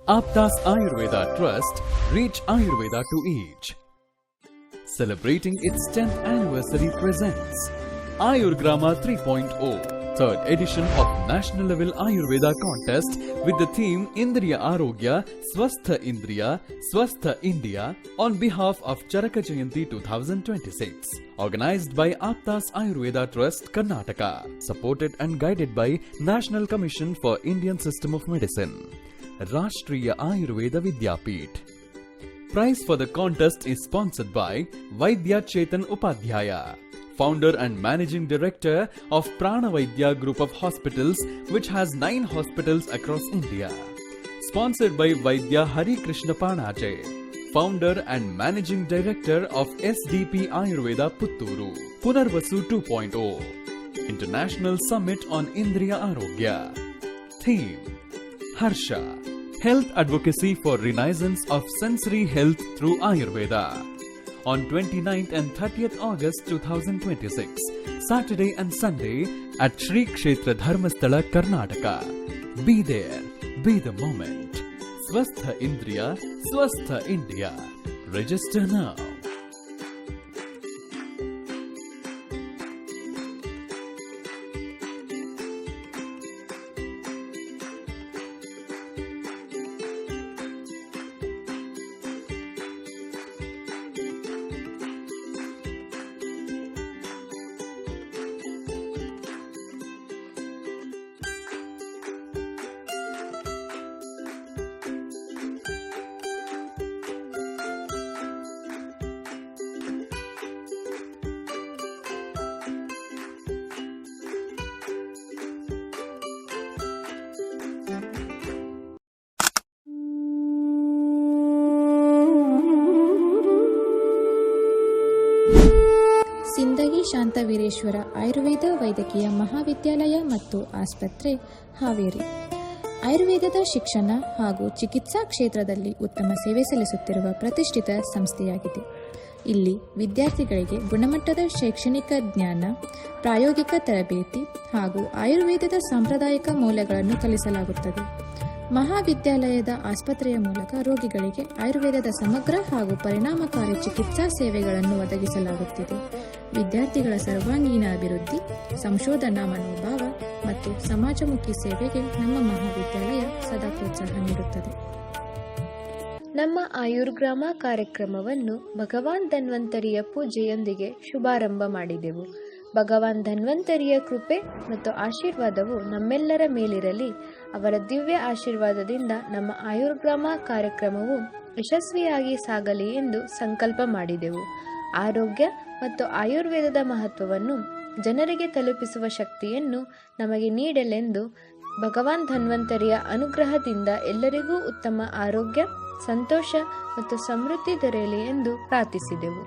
Aptas Ayurveda Trust, reach Ayurveda to each. Celebrating its 10th anniversary presents Ayurgrama 3.0, third edition of National Level Ayurveda Contest with the theme Indriya Arogya, Swastha Indriya, Swastha India on behalf of Charaka Jayanti 2026. Organized by Aptas Ayurveda Trust, Karnataka. Supported and guided by National Commission for Indian System of Medicine. Rashtriya Ayurveda Vidyapith. Prize for the contest is sponsored by Vaidya Chetan Upadhyaya, founder and managing director of Pranavaidya Group of Hospitals, which has 9 hospitals across India. Sponsored by Vaidya Hari Krishna Panache, founder and managing director of SDP Ayurveda Putturu. Punarvasu 2.0, International Summit on Indriya Arogya. Theme: Harsha, Health Advocacy for Renaissance of Sensory Health through Ayurveda. On 29th and 30th August 2026, Saturday and Sunday at Shri Kshetra Dharmasthala, Karnataka. Be there, be the moment. Swastha Indriya, Swastha India. Register now. Sindagi Shantaveereshwara Ayurveda ವೈದ್ಯಕೀಯ ಮಹಾವಿದ್ಯಾಲಯ ಮತ್ತು ಆಸ್ಪತ್ರೆ, ಹಾವೇರಿ. ಆಯುರ್ವೇದದ ಶಿಕ್ಷಣ ಹಾಗೂ ಚಿಕಿತ್ಸಾ ಕ್ಷೇತ್ರದಲ್ಲಿ ಉತ್ತಮ ಸೇವೆ ಸಲ್ಲಿಸುತ್ತಿರುವ ಪ್ರತಿಷ್ಠಿತ ಸಂಸ್ಥೆಯಾಗಿದೆ. ಇಲ್ಲಿ ವಿದ್ಯಾರ್ಥಿಗಳಿಗೆ ಗುಣಮಟ್ಟದ ಶೈಕ್ಷಣಿಕ ಜ್ಞಾನ, ಪ್ರಾಯೋಗಿಕ ತರಬೇತಿ ಹಾಗೂ ಆಯುರ್ವೇದದ ಸಾಂಪ್ರದಾಯಿಕ ಮೌಲ್ಯಗಳನ್ನು ಕಲಿಸಲಾಗುತ್ತದೆ. ಮಹಾವಿದ್ಯಾಲಯದ ಆಸ್ಪತ್ರೆಯ ಮೂಲಕ ರೋಗಿಗಳಿಗೆ ಆಯುರ್ವೇದದ ಸಮಗ್ರ ಹಾಗೂ ಪರಿಣಾಮಕಾರಿ ಚಿಕಿತ್ಸಾ ಸೇವೆಗಳನ್ನು ಒದಗಿಸಲಾಗುತ್ತಿದೆ. ವಿದ್ಯಾರ್ಥಿಗಳ ಸರ್ವಾಂಗೀಣ ಅಭಿವೃದ್ಧಿ, ಸಂಶೋಧನಾ ಮನೋಭಾವ ಮತ್ತು ಸಮಾಜಮುಖಿ ಸೇವೆಗೆ ನಮ್ಮ ಮಹಾವಿದ್ಯಾಲಯ ಸದಾ ಪ್ರೋತ್ಸಾಹ ನೀಡುತ್ತದೆ. ನಮ್ಮ ಆಯುರ್ಗ್ರಾಮ ಕಾರ್ಯಕ್ರಮವನ್ನು ಭಗವಾನ್ ಧನ್ವಂತರಿಯ ಪೂಜೆಯೊಂದಿಗೆ ಶುಭಾರಂಭ ಮಾಡಿದೆವು. ಭಗವಾನ್ ಧನ್ವಂತರಿಯ ಕೃಪೆ ಮತ್ತು ಆಶೀರ್ವಾದವು ನಮ್ಮೆಲ್ಲರ ಮೇಲಿರಲಿ. ಅವರ ದಿವ್ಯ ಆಶೀರ್ವಾದದಿಂದ ನಮ್ಮ ಆಯುರ್ಗ್ರಾಮ ಕಾರ್ಯಕ್ರಮವು ಯಶಸ್ವಿಯಾಗಿ ಸಾಗಲಿ ಎಂದು ಸಂಕಲ್ಪ ಮಾಡಿದೆವು. ಆರೋಗ್ಯ ಮತ್ತು ಆಯುರ್ವೇದದ ಮಹತ್ವವನ್ನು ಜನರಿಗೆ ತಲುಪಿಸುವ ಶಕ್ತಿಯನ್ನು ನಮಗೆ ನೀಡಲೆಂದು ಭಗವಾನ್ ಧನ್ವಂತರಿಯ ಅನುಗ್ರಹದಿಂದ ಎಲ್ಲರಿಗೂ ಉತ್ತಮ ಆರೋಗ್ಯ, ಸಂತೋಷ ಮತ್ತು ಸಮೃದ್ಧಿ ದೊರೆಯಲಿ ಎಂದು ಪ್ರಾರ್ಥಿಸಿದೆವು.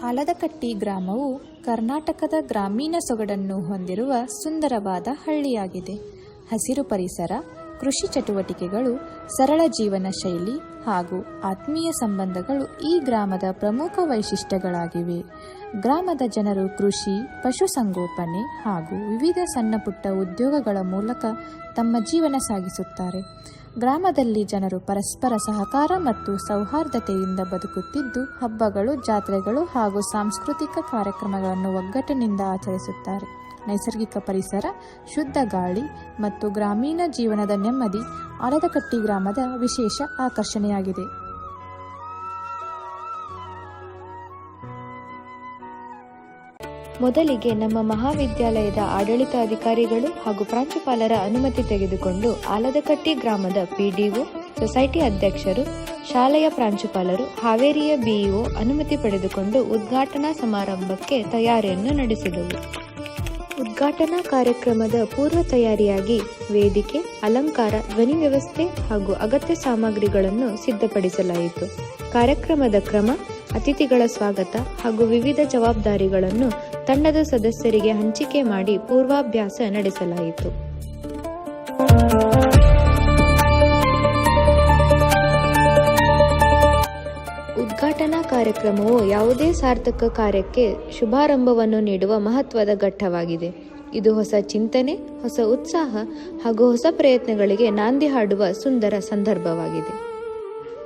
ಆಲದಕಟ್ಟಿ ಗ್ರಾಮವು ಕರ್ನಾಟಕದ ಗ್ರಾಮೀಣ ಸೊಗಡನ್ನು ಹೊಂದಿರುವ ಸುಂದರವಾದ ಹಳ್ಳಿಯಾಗಿದೆ. ಹಸಿರು ಪರಿಸರ, ಕೃಷಿ ಚಟುವಟಿಕೆಗಳು, ಸರಳ ಜೀವನ ಶೈಲಿ ಹಾಗೂ ಆತ್ಮೀಯ ಸಂಬಂಧಗಳು ಈ ಗ್ರಾಮದ ಪ್ರಮುಖ ವೈಶಿಷ್ಟ್ಯಗಳಾಗಿವೆ. ಗ್ರಾಮದ ಜನರು ಕೃಷಿ, ಪಶುಸಂಗೋಪನೆ ಹಾಗೂ ವಿವಿಧ ಸಣ್ಣಪುಟ್ಟ ಉದ್ಯೋಗಗಳ ಮೂಲಕ ತಮ್ಮ ಜೀವನ ಸಾಗಿಸುತ್ತಾರೆ. ಗ್ರಾಮದಲ್ಲಿ ಜನರು ಪರಸ್ಪರ ಸಹಕಾರ ಮತ್ತು ಸೌಹಾರ್ದತೆಯಿಂದ ಬದುಕುತ್ತಿದ್ದು, ಹಬ್ಬಗಳು, ಜಾತ್ರೆಗಳು ಹಾಗೂ ಸಾಂಸ್ಕೃತಿಕ ಕಾರ್ಯಕ್ರಮಗಳನ್ನು ಒಗ್ಗಟ್ಟಿನಿಂದ ಆಚರಿಸುತ್ತಾರೆ. ನೈಸರ್ಗಿಕ ಪರಿಸರ, ಶುದ್ಧ ಗಾಳಿ ಮತ್ತು ಗ್ರಾಮೀಣ ಜೀವನದ ನೆಮ್ಮದಿ ಆಲದಕಟ್ಟಿ ಗ್ರಾಮದ ವಿಶೇಷ ಆಕರ್ಷಣೆಯಾಗಿದೆ. ಮೊದಲಿಗೆ ನಮ್ಮ ಮಹಾವಿದ್ಯಾಲಯದ ಆಡಳಿತಾಧಿಕಾರಿಗಳು ಹಾಗೂ ಪ್ರಾಂಶುಪಾಲರ ಅನುಮತಿ ತೆಗೆದುಕೊಂಡು ಆಲದಕಟ್ಟಿ ಗ್ರಾಮದ ಪಿಡಿಒ, ಸೊಸೈಟಿ ಅಧ್ಯಕ್ಷರು, ಶಾಲೆಯ ಪ್ರಾಂಶುಪಾಲರು, ಹಾವೇರಿಯ ಬಿಇಒ ಅನುಮತಿ ಪಡೆದುಕೊಂಡು ಉದ್ಘಾಟನಾ ಸಮಾರಂಭಕ್ಕೆ ತಯಾರಿಯನ್ನು ನಡೆಸಿದೆವು. ಉದ್ಘಾಟನಾ ಕಾರ್ಯಕ್ರಮದ ಪೂರ್ವ ತಯಾರಿಯಾಗಿ ವೇದಿಕೆ, ಅಲಂಕಾರ, ಧ್ವನಿ ವ್ಯವಸ್ಥೆ ಹಾಗೂ ಅಗತ್ಯ ಸಾಮಗ್ರಿಗಳನ್ನು ಸಿದ್ಧಪಡಿಸಲಾಯಿತು. ಕಾರ್ಯಕ್ರಮದ ಕ್ರಮ, ಅತಿಥಿಗಳ ಸ್ವಾಗತ ಹಾಗೂ ವಿವಿಧ ಜವಾಬ್ದಾರಿಗಳನ್ನು ತಂಡದ ಸದಸ್ಯರಿಗೆ ಹಂಚಿಕೆ ಮಾಡಿ ಪೂರ್ವಾಭ್ಯಾಸ ನಡೆಸಲಾಯಿತು. ಉದ್ಘಾಟನಾ ಕಾರ್ಯಕ್ರಮವು ಯಾವುದೇ ಸಾರ್ಥಕ ಕಾರ್ಯಕ್ಕೆ ಶುಭಾರಂಭವನ್ನು ನೀಡುವ ಮಹತ್ವದ ಘಟ್ಟವಾಗಿದೆ. ಇದು ಹೊಸ ಚಿಂತನೆ, ಹೊಸ ಉತ್ಸಾಹ ಹಾಗೂ ಹೊಸ ಪ್ರಯತ್ನಗಳಿಗೆ ನಾಂದಿ ಹಾಡುವ ಸುಂದರ ಸಂದರ್ಭವಾಗಿದೆ.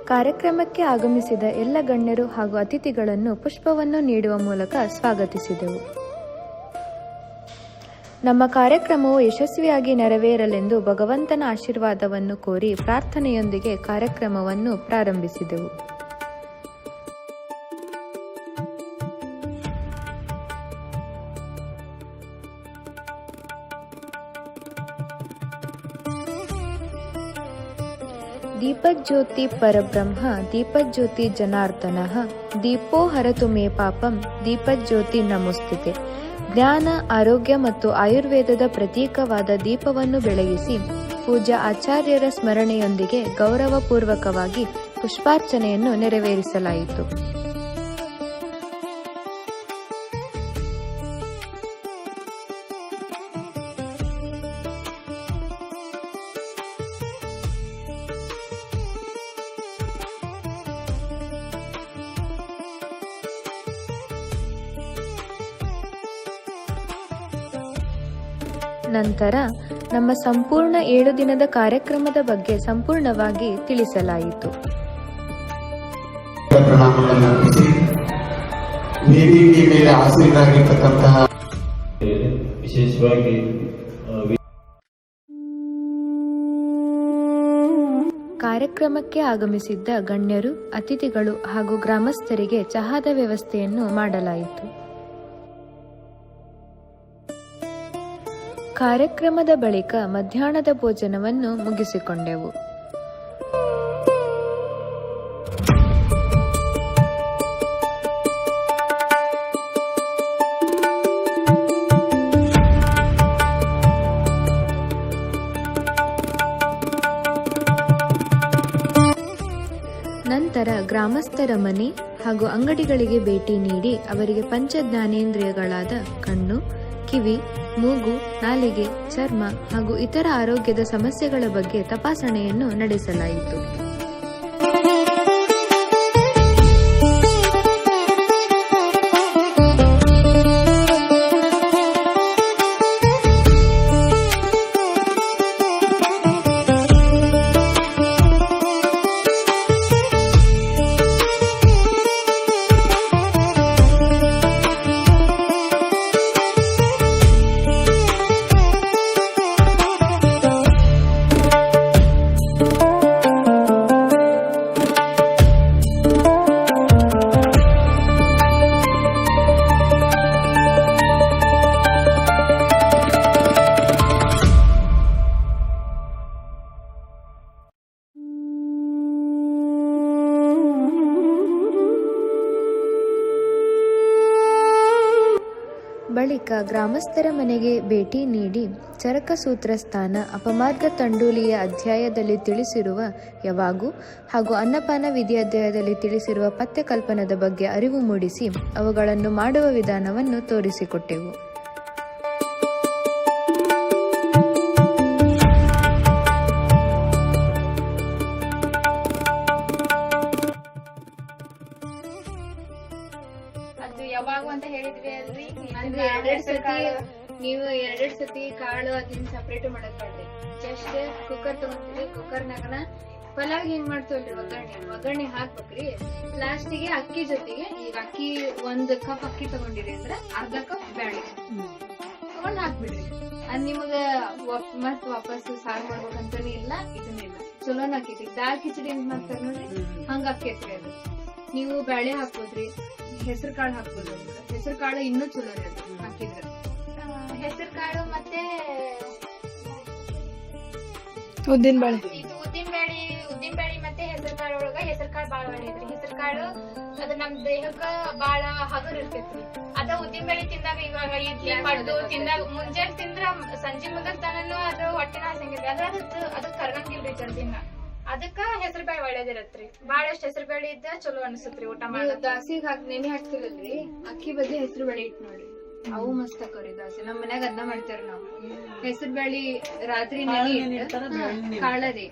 ಕಾರ್ಯಕ್ರಮಕ್ಕೆ ಆಗಮಿಸಿದ ಎಲ್ಲ ಗಣ್ಯರು ಹಾಗೂ ಅತಿಥಿಗಳನ್ನು ಪುಷ್ಪವನ್ನು ನೀಡುವ ಮೂಲಕ ಸ್ವಾಗತಿಸಿದೆವು. ನಮ್ಮ ಕಾರ್ಯಕ್ರಮವು ಯಶಸ್ವಿಯಾಗಿ ನೆರವೇರಲೆಂದು ಭಗವಂತನ ಆಶೀರ್ವಾದವನ್ನು ಕೋರಿ ಪ್ರಾರ್ಥನೆಯೊಂದಿಗೆ ಕಾರ್ಯಕ್ರಮವನ್ನು ಪ್ರಾರಂಭಿಸಿದೆವು. ದೀಪಜ್ಯೋತಿ ಪರಬ್ರಹ್ಮ ದೀಪಜ್ಯೋತಿ ಜನಾರ್ದನಃ ದೀಪೋ ಹರತು ಮೇ ಪಾಪಂ ದೀಪಜ್ಯೋತಿ ನಮೋಸ್ತುತೆ. ಜ್ಞಾನ, ಆರೋಗ್ಯ ಮತ್ತು ಆಯುರ್ವೇದದ ಪ್ರತೀಕವಾದ ದೀಪವನ್ನು ಬೆಳಗಿಸಿ ಪೂಜ್ಯ ಆಚಾರ್ಯರ ಸ್ಮರಣೆಯೊಂದಿಗೆ ಗೌರವಪೂರ್ವಕವಾಗಿ ಪುಷ್ಪಾರ್ಚನೆಯನ್ನು ನೆರವೇರಿಸಲಾಯಿತು. ನಂತರ ನಮ್ಮ ಸಂಪೂರ್ಣ 7 ದಿನದ ಕಾರ್ಯಕ್ರಮದ ಬಗ್ಗೆ ಸಂಪೂರ್ಣವಾಗಿ ತಿಳಿಸಲಾಯಿತು. ವಿಶೇಷವಾಗಿ ಕಾರ್ಯಕ್ರಮಕ್ಕೆ ಆಗಮಿಸಿದ್ದ ಗಣ್ಯರು, ಅತಿಥಿಗಳು ಹಾಗೂ ಗ್ರಾಮಸ್ಥರಿಗೆ ಚಹಾದ ವ್ಯವಸ್ಥೆಯನ್ನು ಮಾಡಲಾಯಿತು. ಕಾರ್ಯಕ್ರಮದ ಬಳಿಕ ಮಧ್ಯಾಹ್ನದ ಭೋಜನವನ್ನು ಮುಗಿಸಿಕೊಂಡೆವು. ನಂತರ ಗ್ರಾಮಸ್ಥರ ಮನೆ ಹಾಗೂ ಅಂಗಡಿಗಳಿಗೆ ಭೇಟಿ ನೀಡಿ ಅವರಿಗೆ ಪಂಚ ಜ್ಞಾನೇಂದ್ರಿಯಗಳಾದ ಕಣ್ಣು, ಕಿವಿ, ಮೂಗು, ನಾಲಿಗೆ, ಚರ್ಮ ಹಾಗೂ ಇತರ ಆರೋಗ್ಯದ ಸಮಸ್ಯೆಗಳ ಬಗ್ಗೆ ತಪಾಸಣೆಯನ್ನು ನಡೆಸಲಾಯಿತು. ಬಳಿಕ ಗ್ರಾಮಸ್ಥರ ಮನೆಗೆ ಭೇಟಿ ನೀಡಿ ಚರಕ ಸೂತ್ರಸ್ಥಾನ, ಅಪಮಾರ್ಗ ತಂಡೂಲಿಯ ಅಧ್ಯಾಯದಲ್ಲಿ ತಿಳಿಸಿರುವ ಯವಾಗು ಹಾಗೂ ಅನ್ನಪಾನ ವಿಧಿ ಅಧ್ಯಾಯದಲ್ಲಿ ತಿಳಿಸಿರುವ ಪಥ್ಯಕಲ್ಪನದ ಬಗ್ಗೆ ಅರಿವು ಮೂಡಿಸಿ ಅವುಗಳನ್ನು ಮಾಡುವ ವಿಧಾನವನ್ನು ತೋರಿಸಿಕೊಟ್ಟೆವು. ಯಾವಾಗ ಅಂತ ಹೇಳಿದ್ವಿ ಅಲ್ರಿ, ನೀವು ಎರಡೆರಡು ಸತಿ ಕಾಳು ಅದನ್ನ ಸಪರೇಟ್ ಮಾಡಕ್ ಫಸ್ಟ್ ಕುಕ್ಕರ್ ತಗೊಂತೀವಿ. ಕುಕ್ಕರ್ನಾಗನ ಪಲಾವ್ ಹೆಂಗ್ ಮಾಡ್ತೇವಲ್ರಿ ಒಗ್ಗರಣೆ ಹಾಕ್ಬೇಕ್ರಿ. ಲಾಸ್ಟಿಗೆ ಅಕ್ಕಿ ಜೊತೆಗೆ, ಈಗ ಅಕ್ಕಿ 1 ಕಪ್ ಅಕ್ಕಿ ತಗೊಂಡಿರಿ ಅಂದ್ರ ಅರ್ಧ ಕಪ್ ಬ್ಯಾಳಿ ತಗೊಂಡ್ ಹಾಕ್ಬಿಡ್ರಿ. ಅದ್ ನಿಮಗ ಮತ್ ವಾಪಸ್ ಸಾರ್ ಮಾಡ್ಬೇಕಂತಾನೆ ಇಲ್ಲ, ಇದನ್ನಿಲ್ಲ, ಚಲೋನ ಆಕೈತಿ. ದಾಲ್ ಕಿಚಡಿ ಅಂತ ಮಾಡ್ತಾರ ನೋಡ್ರಿ, ಹಂಗ ಆಕೈತ್ರಿ ಅದು. ನೀವು ಬ್ಯಾಳೆ ಹಾಕ್ಬೋದ್ರಿ, ಹೆಸರು ಕಾಳು ಹಾಕ್ಬೋದು. ಹೆಸರು ಕಾಳು ಇನ್ನೂ ಚಲೋ ರೀ ಅದು ಹಾಕಿದ್ರ. ಹೆಸರು ಕಾಳು ಮತ್ತೆ ಉದ್ದಿನ ಬೇಳೆ, ಇದು ಉದ್ದಿನ ಬೇಳೆ ಮತ್ತೆ ಹೆಸರು ಕಾಳು ಒಳಗ ಹೆಸರು ಕಾಳು ಬಾಳ ಒಳ್ಳೇದ್ರಿ. ಹೆಸರು ಕಾಳು ಅದು ನಮ್ ದೇಹಕ್ಕ ಬಾಳ ಹಗುರ್ ಇರ್ತೈತ್ರಿ. ಅದ ಉದ್ದಿನ ಬೇಳೆ ತಿಂದಾಗ, ಇವಾಗ ಇಡ್ಲಿ ಮಾಡ್ದು ತಿಂದಾಗ ಮುಂಜಾನೆ ತಿಂದ್ರ ಸಂಜೆ ಮುಂದಕ್ ತನೂ ಅದು ಹೊಟ್ಟೆನ ಹಸಂಗಿಲ್ರಿ. ಅದು ಕರ್ಗಂಗಿಲ್ರಿ ಜಲ್ದಿನ. ಅದಕ್ಕ ಹೆಸರು ಬೇಳೆ ಒಳ್ಳೇದಿರತ್ರಿ. ಬಾಳಷ್ಟ್ ಹೆಸರು ಬೇಳೆ ಇದ್ದ ಚಲೋ ಅನ್ಸತ್ರಿ ಊಟ ಮಾಡಿ. ದಾಸಿಗ್ ನೆನೆ ಹಾಕ್ತಿರಲ್ರಿ, ಅಕ್ಕಿ ಬದ್ಲಿ ಹೆಸರು ಬೇಳೆ ಇಟ್ ನೋಡ್ರಿ, ಅವು ಮಸ್ತ್ ಹಾಕೋರಿ ದಾಸಿ. ನಮ್ ಮನ್ಯಾಗ ಅದ್ನ ಮಾಡ್ತೇವ್ರಿ ನಾವು. ಹೆಸರು ಬೇಳೆ ರಾತ್ರಿ ಕಾಳರಿ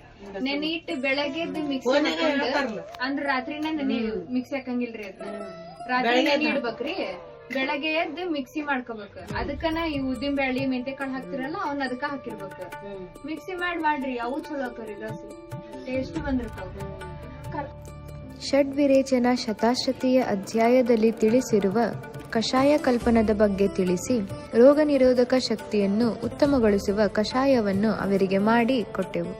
ನೆನೆ ಇಟ್ಟು ಬೆಳಗ್ಗೆ ಮಿಕ್ಸಿ ಮಾಡ್ಕೊಂಡು, ಅಂದ್ರ ರಾತ್ರಿನ ನೆನೆ ಮಿಕ್ಸಿ ಹಾಕಂಗಿಲ್ರಿ. ಅದ್ ರಾತ್ರಿ ನೆನೆ ಇಡ್ಬೇಕ್ರಿ, ಬೆಳಗ್ಗೆ ಎದ್ದು ಮಿಕ್ಸಿ ಮಾಡ್ಕೋಬೇಕು. ಅದಕ್ಕನ ಈ ಉದ್ದಿನ ಬೇಳೆ ಮೆಂತೆ ಕಾಳು ಹಾಕ್ತಿರಲ್ಲ, ಅವ್ನ ಅದಕ್ಕ ಹಾಕಿರ್ಬೇಕು. ಮಿಕ್ಸಿ ಮಾಡ್ರಿ, ಅವು ಚಲೋ ಹಾಕೋರಿ ದಾಸಿ, ಟೇಸ್ಟ್ ಬಂದಿರ್ತಾವ. ಷಡ್ವಿರೇಚನ ಶತಾಶ್ರತಿಯ ಅಧ್ಯಾಯದಲ್ಲಿ ತಿಳಿಸಿರುವ ಕಷಾಯ ಕಲ್ಪನದ ಬಗ್ಗೆ ತಿಳಿಸಿ ರೋಗ ನಿರೋಧಕ ಶಕ್ತಿಯನ್ನು ಉತ್ತಮಗೊಳಿಸುವ ಕಷಾಯವನ್ನು ಅವರಿಗೆ ಮಾಡಿ ಕೊಟ್ಟೆವು.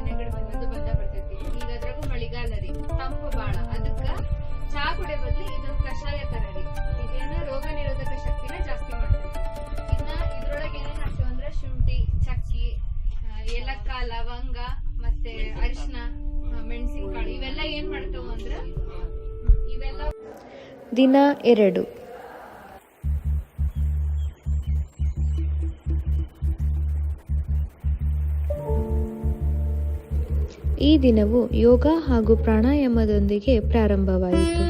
ನೆಗಡಿ ಬಂದದ್ದು ಬರ್ತೈತಿ. ಈಗ ಅದ್ರಾಗ ಮಳಿಗಾಲ ರೀ, ತಂಪು ಬಾಳ. ಅದಕ್ಕ ಚಾ ಕುಡಿಯೋ ಬದ್ಲಿ ಇದೊಂದು ಕಷಾಯ ತರ ರೀ. ಇದೇನ ರೋಗ ನಿರೋಧಕ ಶಕ್ತಿನ ಜಾಸ್ತಿ ಮಾಡ್ತೈತಿ. ಇದ್ರೊಳಗೆ ಏನೇನ್ ಹಾಕ್ತೇವ ಅಂದ್ರ ಶುಂಠಿ, ಚಕ್ಕಿ, ಏಲಕ್ಕ, ಲವಂಗ ಮತ್ತೆ ಅರಿಶಿನ, ಮೆಣಸಿನಕಾಳು, ಇವೆಲ್ಲ ಏನ್ ಮಾಡ್ತೇವ ಅಂದ್ರ ಇವೆಲ್ಲ. ದಿನ 2. ಈ ದಿನವು ಯೋಗ ಹಾಗೂ ಪ್ರಾಣಾಯಾಮದೊಂದಿಗೆ ಪ್ರಾರಂಭವಾಯಿತು.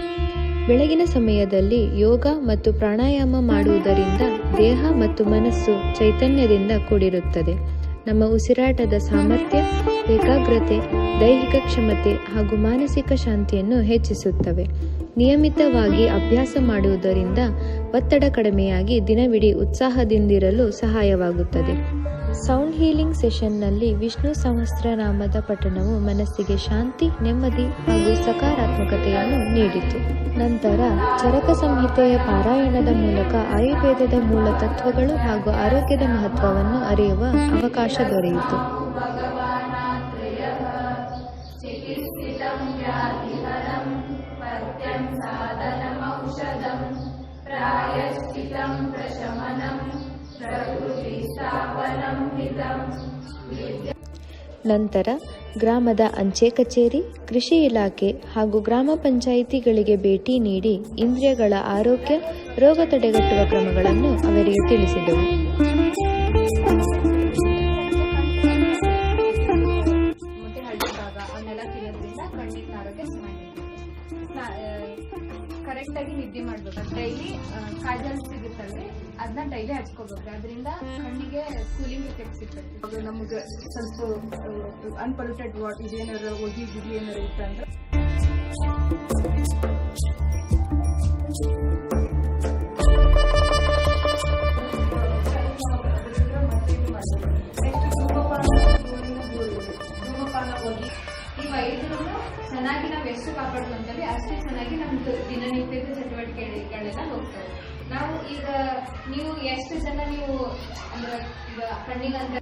ಬೆಳಗಿನ ಸಮಯದಲ್ಲಿ ಯೋಗ ಮತ್ತು ಪ್ರಾಣಾಯಾಮ ಮಾಡುವುದರಿಂದ ದೇಹ ಮತ್ತು ಮನಸ್ಸು ಚೈತನ್ಯದಿಂದ ಕೂಡಿರುತ್ತದೆ. ನಮ್ಮ ಉಸಿರಾಟದ ಸಾಮರ್ಥ್ಯ, ಏಕಾಗ್ರತೆ, ದೈಹಿಕ ಕ್ಷಮತೆ ಹಾಗೂ ಮಾನಸಿಕ ಶಾಂತಿಯನ್ನು ಹೆಚ್ಚಿಸುತ್ತವೆ. ನಿಯಮಿತವಾಗಿ ಅಭ್ಯಾಸ ಮಾಡುವುದರಿಂದ ಒತ್ತಡ ಕಡಿಮೆಯಾಗಿ ದಿನವಿಡೀ ಉತ್ಸಾಹದಿಂದಿರಲು ಸಹಾಯವಾಗುತ್ತದೆ. ಸೌಂಡ್ ಹೀಲಿಂಗ್ ಸೆಷನ್ನಲ್ಲಿ ವಿಷ್ಣು ಸಹಸ್ರನಾಮದ ಪಠಣವು ಮನಸ್ಸಿಗೆ ಶಾಂತಿ, ನೆಮ್ಮದಿ ಹಾಗೂ ಸಕಾರಾತ್ಮಕತೆಯನ್ನು ನೀಡಿತು. ನಂತರ ಚರಕ ಸಂಹಿತೆಯ ಪಾರಾಯಣದ ಮೂಲಕ ಆಯುರ್ವೇದದ ಮೂಲ ತತ್ವಗಳು ಹಾಗೂ ಆರೋಗ್ಯದ ಮಹತ್ವವನ್ನು ಅರಿಯುವ ಅವಕಾಶ ದೊರೆಯಿತು. ನಂತರ ಗ್ರಾಮದ ಅಂಚೆ ಕಚೇರಿ, ಕೃಷಿ ಇಲಾಖೆ ಹಾಗೂ ಗ್ರಾಮ ಪಂಚಾಯಿತಿಗಳಿಗೆ ಭೇಟಿ ನೀಡಿ ಇಂದ್ರಿಯಗಳ ಆರೋಗ್ಯ, ರೋಗ ತಡೆಗಟ್ಟುವ ಕ್ರಮಗಳನ್ನು ಅವರಿಗೆ ತಿಳಿಸಿದೆವು. ಮತ್ತೆ ಹಳ್ಳಿ ಭಾಗ ಅವನ್ನೆಲ್ಲ ತಿನ್ನೋದ್ರಿಂದ ಕಣ್ಣಿನ ಆರೋಗ್ಯ ಕರೆಕ್ಟ್ ಆಗಿ ನಿದ್ದೆ ಮಾಡ್ಬೇಕು. ಡೈಲಿ ಕಾಜಲ್ ಸಿಗುತ್ತಲ್ರಿ, ಅದನ್ನ ಡೈಲಿ ಹಚ್ಕೋಬೇಕು. ಅದರಿಂದ ಕಣ್ಣಿಗೆ ಕೂಲಿಂಗ್ ಎಫೆಕ್ಟ್ ಸಿಗ್ತದೆ. ನಮ್ಗೆ ಸ್ವಲ್ಪ ಅನ್ಪೊಲ್ಯೂಟೆಡ್ ವಾಟರ್ ಇದೇನಾರ ಒಗಿ ಗಿಡಿ ಏನಾರ ಇತ್ತಂದ್ರೆ ಚೆನ್ನಾಗಿ ನಾವ್ ಎಷ್ಟು ಕಾಪಾಡ್ಕೊಂತೀವಿ ಅಷ್ಟೇ ಚೆನ್ನಾಗಿ ನಮ್ದು ದಿನನಿತ್ಯದ ಚಟುವಟಿಕೆಗಳೆಲ್ಲ ಹೋಗ್ತವೆ. ನಾವು ಈಗ ನೀವು ಎಷ್ಟು ಜನ ನೀವು ಅಂದ್ರೆ ಈಗ ಕಣ್ಣಿಗಂತ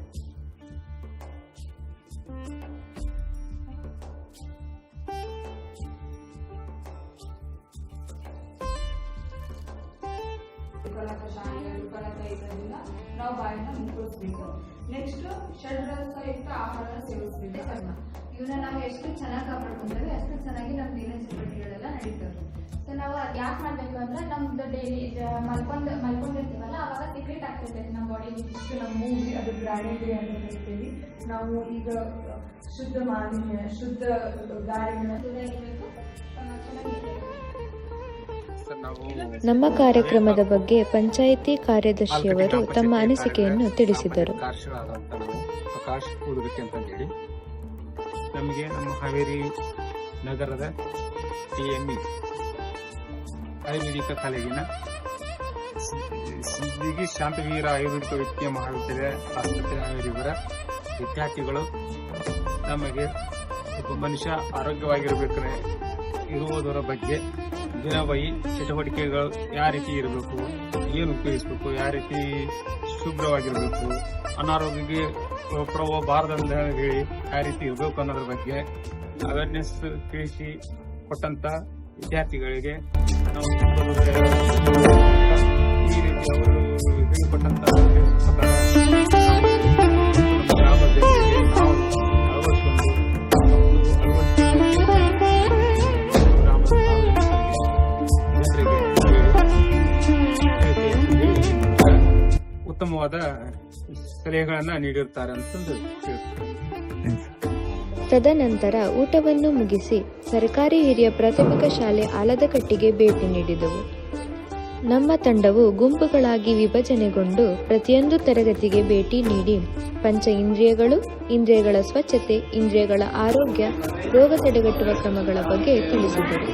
ಕಷಾಯ ಉತ್ಪನ್ನತೆ ಇರೋದ್ರಿಂದ ನಾವು ಬಾಯನ್ನ ಮುಕ್ಕಳಿಸ್ಬೇಕು. ನೆಕ್ಸ್ಟ್ ಷಡ್ರಸಯುಕ್ತ ಆಹಾರ ಸೇವಿಸಬೇಕು. ಇವನ್ನ ನಾವು ಎಷ್ಟು ಚೆನ್ನಾಗಿ ಕಾಪಾಡ್ಕೊಂಡ್ರೆ ಅಷ್ಟು ಚೆನ್ನಾಗಿ ನಮ್ಮ ದಿನ ಚಟುವಟಿಕೆಗಳೆಲ್ಲ ನಡೀತವೆ. ಸೊ ನಾವು ಅದ್ ಯಾಕೆ ಮಾಡ್ಬೇಕು ಅಂದ್ರೆ ನಮ್ದು ಡೈಲಿ ಮಲ್ಕೊಂಡಿರ್ತೀವಲ್ಲ ಅವಾಗ ಸೀಕ್ರೆಟ್ ಆಗ್ತೈತೆ ನಮ್ಮ ಬಾಡಿಗೆ. ಇಷ್ಟು ನಮ್ಮ ಮೂವಿ ಅದು ಬ್ರಾಂಡೆಡ್ ಅಂತ ಹೇಳ್ತೀವಿ ನಾವು. ಈಗ ಶುದ್ಧ ಮಾಲಿನ್ಯ, ಶುದ್ಧ ಗಾಳಿನ ದೂರ ಇರಬೇಕು, ಚೆನ್ನಾಗಿರ್ಬೇಕು. ನಮ್ಮ ಕಾರ್ಯಕ್ರಮದ ಬಗ್ಗೆ ಪಂಚಾಯಿತಿ ಕಾರ್ಯದರ್ಶಿಯವರು ತಮ್ಮ ಅನಿಸಿಕೆಯನ್ನು ತಿಳಿಸಿದರು. ಪ್ರಕಾಶ್ ಉಡುಗಟ್ಟಿ ಅಂತಂದೇಳಿ ನಮಗೆ ನಮ್ಮ ಹಾವೇರಿ ನಗರದ TME ಆಯುರ್ವೇದಿಕ ಕಾಲೇಜಿನ ಸಿದ್ದಿಗಿ ಶಾಂತವೀರ ಆಯುರ್ವೇದಿಕ ವೈದ್ಯಕೀಯ ಮಹಾವಿದ್ಯಾಲಯ ಆಸ್ಪತ್ರೆ ಹಾವೇರಿಯವರ ವಿದ್ಯಾರ್ಥಿಗಳು ನಮಗೆ ಒಬ್ಬ ಮನುಷ್ಯ ಆರೋಗ್ಯವಾಗಿರಬೇಕಾದ್ರೆ ಇರುವುದರ ಬಗ್ಗೆ ದಿನವಹಿ ಚಟುವಟಿಕೆಗಳು ಯಾವ ರೀತಿ ಇರಬೇಕು, ಏನು ಉಪಯೋಗಿಸಬೇಕು, ಯಾವ ರೀತಿ ಶುಭ್ರವಾಗಿರಬೇಕು, ಅನಾರೋಗ್ಯಕ್ಕೆ ಬಾರದಂತ ಹೇಳಿ ಯಾವ ರೀತಿ ಇರಬೇಕು ಅನ್ನೋದ್ರ ಬಗ್ಗೆ ಅವೇರ್ನೆಸ್ ತಿಳಿಸಿ ಕೊಟ್ಟಂತ ವಿದ್ಯಾರ್ಥಿಗಳಿಗೆ ನಾವು ಈ ರೀತಿ ಅವರು ಹೇಳಿಕೊಟ್ಟಂತ ಉತ್ತಮವಾದ ಸಲಹೆಗಳನ್ನ ನೀಡಿರುತ್ತಾರೆ ಅಂತಂದು ತದನಂತರ ಊಟವನ್ನು ಮುಗಿಸಿ ಸರ್ಕಾರಿ ಹಿರಿಯ ಪ್ರಾಥಮಿಕ ಶಾಲೆ ಆಲದಕಟ್ಟಿಗೆ ಭೇಟಿ ನೀಡಿದೆವು. ನಮ್ಮ ತಂಡವು ಗುಂಪುಗಳಾಗಿ ವಿಭಜನೆಗೊಂಡು ಪ್ರತಿಯೊಂದು ತರಗತಿಗೆ ಭೇಟಿ ನೀಡಿ ಪಂಚ ಇಂದ್ರಿಯಗಳು, ಇಂದ್ರಿಯಗಳ ಸ್ವಚ್ಛತೆ, ಇಂದ್ರಿಯಗಳ ಆರೋಗ್ಯ, ರೋಗ ತಡೆಗಟ್ಟುವ ಕ್ರಮಗಳ ಬಗ್ಗೆ ತಿಳಿಸಿದರು.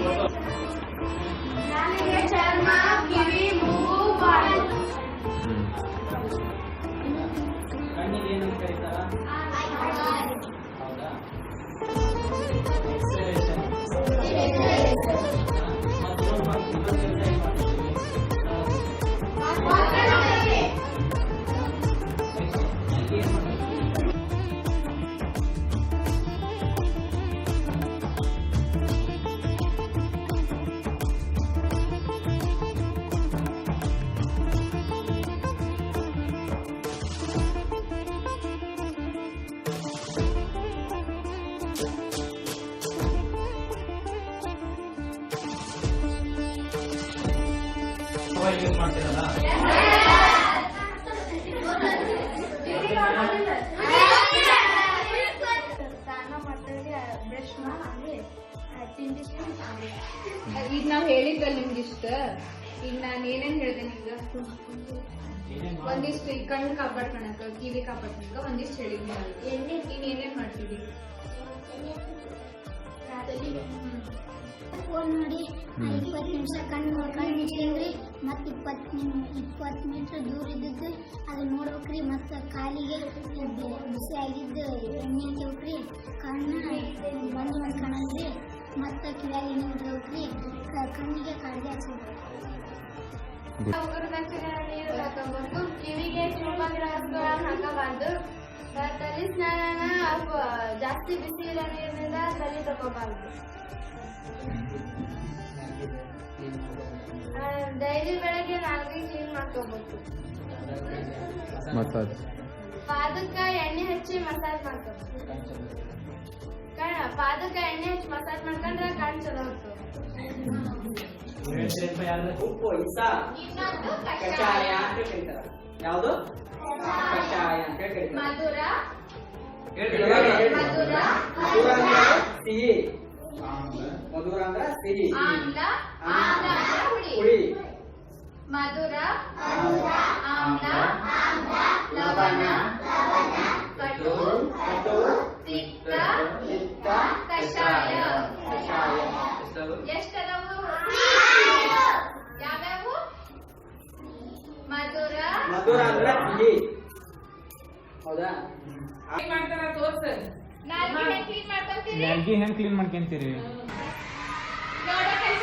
ಈಗ ನಾವ್ ಹೇಳಿದ್ರಲ್ಲ ನಿಮ್ಗಿಷ್ಟ, ಈಗ ನಾನ್ ಏನೇನ್ ಹೇಳ್ದೆ ನಿಮ್ಗ, ಒಂದಿಷ್ಟು ಕಣ್ಣು ಕಾಪಾಡ್ಕೊಳಕ, ಕಿವಿ ಕಾಪಾಡ್ಕೊಳಕ ಒಂದಿಷ್ಟು ಹೇಳಿದ್ನಿ. ನೀನ್ ಏನೇನ್ ಮಾಡ್ತಿದ್ದಿ? ಫೋನ್ ನೋಡಿ 20 ನಿಮಿಷ ಕಣ್ಣು ಮುಚ್ಕೊಂಡ್ರಿ, ಮತ್ತೆ 20 ಮೀಟರ್ ದೂರ ಇದ್ದಿದ್ದು ಅದು ನೋಡ್ಬೇಕ್ರಿ. ಮತ್ತು ಕಾಲಿಗೆ ಬಿಸಿ ಆಗಿದ್ದು ಎಣ್ಣೆ ಹಚ್ಬೇಕ್ರಿ. ಕಣ್ಣು ಬಂದು ಕಾಣಲ್ರಿ. ಮತ್ತು ಕಿವಿಯಾಗ ಎಣ್ಣೆ ಬಿಡ್ಬೇಕ್ರಿ. ಕಣ್ಣಿಗೆ ಕಾಡಿಗೆ ಹಚ್ಬೇಕು. ನೀರು ಹಾಕೋಬೇಕು. ಕಿವಿಗೆ ಹಾಕಬಾರ್ದು. ತಲೆ ಸ್ನಾನ ಜಾಸ್ತಿ ಬಿಸಿ ಇರೋ ನೀರಿನಿಂದ ತಲೆ ತಗೋಬಾರ್ದು. ಡೈಲಿ ಬೆಳಗ್ಗೆ ನಾಲ್ಗೆ ಕ್ಲೀನ್ ಮಾಡ್ಕೋಬೇಕು. ಪಾದಕ್ಕ ಎಣ್ಣೆ ಹಚ್ಚಿ ಮಸಾಜ್ ಮಾಡ್ಕೋಬೇಕು. ಪಾದಕ್ಕ ಎಣ್ಣೆ ಹಚ್ಚಿ ಮಸಾಜ್ ಮಾಡ್ಕೊಂಡ್ರೆ ಕಣ್ ಚಲೋ ಹೋಗ್ತದೆ. ಯಾವುದು ಕಷಾಯ ಅಂತ ಹೇಳ್ತಾರೆ. ಮಧುರ ಸಿಹಿ, ಮಧುರ ಅಂದ್ರ ಸಿಹಿ, ಆಮ್ಲ ಹುಳಿ, ಮಧುರ ಆಮ್ಲ ಲವಣ ಕಟು ತಿಕ್ತ ಕಷಾಯ. ಎಷ್ಟದವು? ಯಾವ್ಯಾವು? ಮಧುರ ಅಂದ್ರ ಸಿಹಿ. ಹೌದಾ? ನಾಲ್ಗೆ ಹೆಂಗ್ ಕ್ಲೀನ್ ಮಾಡ್ಕೊಂತೀರಿ? ನಾಲ್ಗೆ ಹೆಂಗ್ ಕ್ಲೀನ್ ಮಾಡ್ಕೊಂತೀರಿ? ನೋಡೋ ಕೆಲಸ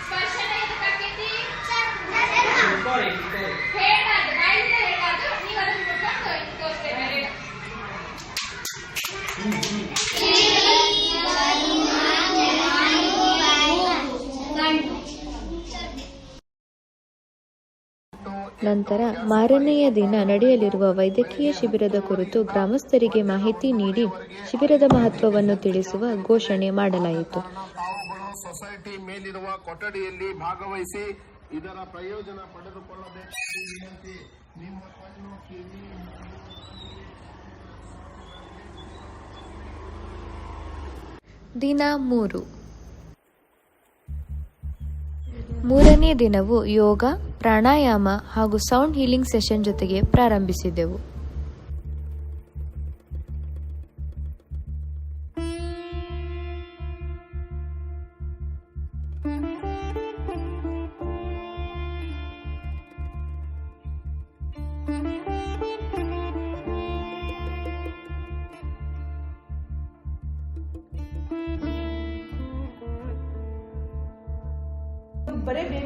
ಸ್ಪರ್ಶನ ಎದಕ್ಕಾಕೈತಿ? ಹೇಳಬಾರ್ದು, ಬಾಯಿಂದ ಹೇಳಬಾರ್ದು. ನೀವು ಅದನ್ನ ಮುಟ್ಕೊಂಡು ತೋರಿಸ್ಬೇಕು. ನಂತರ ಮಾರನೆಯ ದಿನ ನಡೆಯಲಿರುವ ವೈದ್ಯಕೀಯ ಶಿಬಿರದ ಕುರಿತು ಗ್ರಾಮಸ್ಥರಿಗೆ ಮಾಹಿತಿ ನೀಡಿ ಶಿಬಿರದ ಮಹತ್ವವನ್ನು ತಿಳಿಸುವ ಘೋಷಣೆ ಮಾಡಲಾಯಿತು. ಸೊಸೈಟಿ ಮೇಲಿರುವ ಕೊಠಡಿಯಲ್ಲಿ ಭಾಗವಹಿಸಿ ಇದರ ಪ್ರಯೋಜನ ಪಡೆದುಕೊಳ್ಳಬೇಕು. ನಿಮ್ಮ ಕಣ್ಣು ಕಿವಿ ದಿನ 3. ಮೂರನೇ ದಿನವು ಯೋಗ, ಪ್ರಾಣಾಯಾಮ ಹಾಗೂ ಸೌಂಡ್ ಹೀಲಿಂಗ್ ಸೆಷನ್ ಜೊತೆಗೆ ಪ್ರಾರಂಭಿಸಿದೆವು.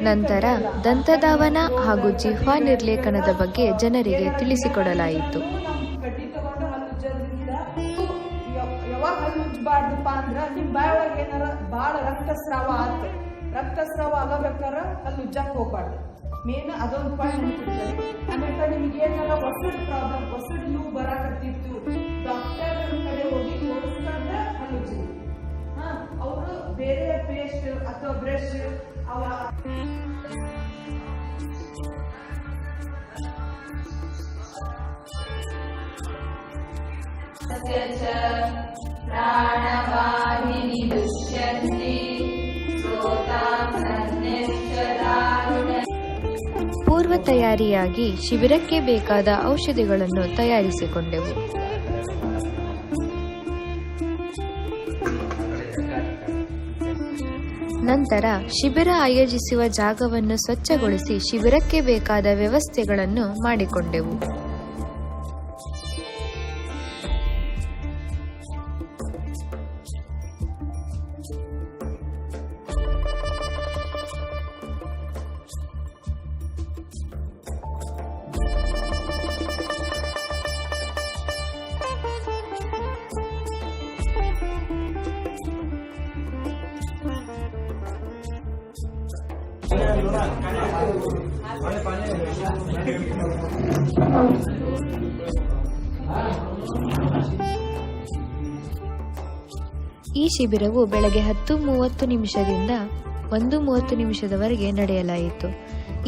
ನಂತರ ದಂತಧಾವನ ಹಾಗೂ ಜಿಹ್ವಾ ನಿರ್ಲೇಖನದ ಬಗ್ಗೆ ಜನರಿಗೆ ತಿಳಿಸಿಕೊಡಲಾಯಿತು. ಯಾವಾಗ ಹಲ್ಲು ಉಜ್ಜಬಾರ್ದಪ್ಪ ಅಂದ್ರ ನಿಮ್ ಬಾಯಿ ಒಳಗೆ ಏನಾರ ಬಾಳ ರಕ್ತಸ್ರಾವ ಆತ, ರಕ್ತಸ್ರಾವ ಆಗಬೇಕಾರ ಹಲ್ಲು ಉಜ್ಜಕ್ ಹೋಗ್ಬಾರ್ದು. ಮೇನ್ ಅದೊಂದು ಪಾಯಿಂಟ್ ನೆನಪಿಟ್ಕೊಳ್ಳಿ. ಆಮೇಲೆ ನಿಮ್ಗೆ ಏನಾರ ಹೊಸಡ್ ಪ್ರಾಬ್ಲಮ್, ಹೊಸಡ್ ನೋವು ಬರಾಕತ್ತಿತ್ತು, ಡಾಕ್ಟರ್ ಕಡೆ ಹೋಗಿ ತೋರಿಸ್ಕೊಂಡ ಹಲ್ಲು ಉಜ್ಜಿ. ಅವರು ಬೇರೆ ಪೇಸ್ಟ್ ಅಥವಾ ಬ್ರಷ್ ಅವ ಪೂರ್ವ ತಯಾರಿಯಾಗಿ ಶಿಬಿರಕ್ಕೆ ಬೇಕಾದ ಔಷಧಿಗಳನ್ನು ತಯಾರಿಸಿಕೊಂಡೆವು. ನಂತರ ಶಿಬಿರ ಆಯೋಜಿಸುವ ಜಾಗವನ್ನು ಸ್ವಚ್ಛಗೊಳಿಸಿ ಶಿಬಿರಕ್ಕೆ ಬೇಕಾದ ವ್ಯವಸ್ಥೆಗಳನ್ನು ಮಾಡಿಕೊಂಡೆವು. ಈ ಶಿಬಿರವು ಬೆಳಗ್ಗೆ 10:30 ನಿಮಿಷದಿಂದ 1:30 ನಿಮಿಷದವರೆಗೆ ನಡೆಯಲಾಯಿತು.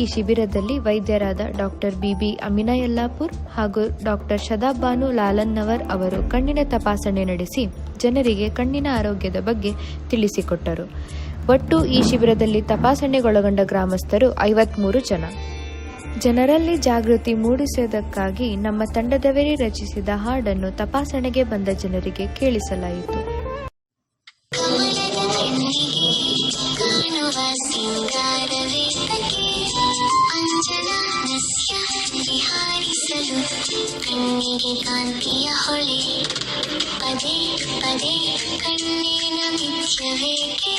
ಈ ಶಿಬಿರದಲ್ಲಿ ವೈದ್ಯರಾದ ಡಾಕ್ಟರ್ ಬಿಬಿ ಅಮಿನಾ ಯಲ್ಲಾಪುರ್ ಹಾಗೂ ಡಾಕ್ಟರ್ ಶದಾಬ್ ಬಾನು ಲಾಲನ್ನವರ್ ಅವರು ಕಣ್ಣಿನ ತಪಾಸಣೆ ನಡೆಸಿ ಜನರಿಗೆ ಕಣ್ಣಿನ ಆರೋಗ್ಯದ ಬಗ್ಗೆ ತಿಳಿಸಿಕೊಟ್ಟರು. ಒಟ್ಟು ಈ ಶಿಬಿರದಲ್ಲಿ ತಪಾಸಣೆಗೊಳಗೊಂಡ ಗ್ರಾಮಸ್ಥರು 53 ಜನ. ಜನರಲ್ಲಿ ಜಾಗೃತಿ ಮೂಡಿಸುವುದಕ್ಕಾಗಿ ನಮ್ಮ ತಂಡದವರೇ ರಚಿಸಿದ ಹಾಡನ್ನು ತಪಾಸಣೆಗೆ ಬಂದ ಜನರಿಗೆ ಕೇಳಿಸಲಾಯಿತು. ಕಣ್ಣಿಗೆ ಕಾಂತಿಯ ಹೊಳೆ ಪದೇ ಪದೇ ಕಣ್ಣಿನ ಮಿಥ್ಯವೇಕೆ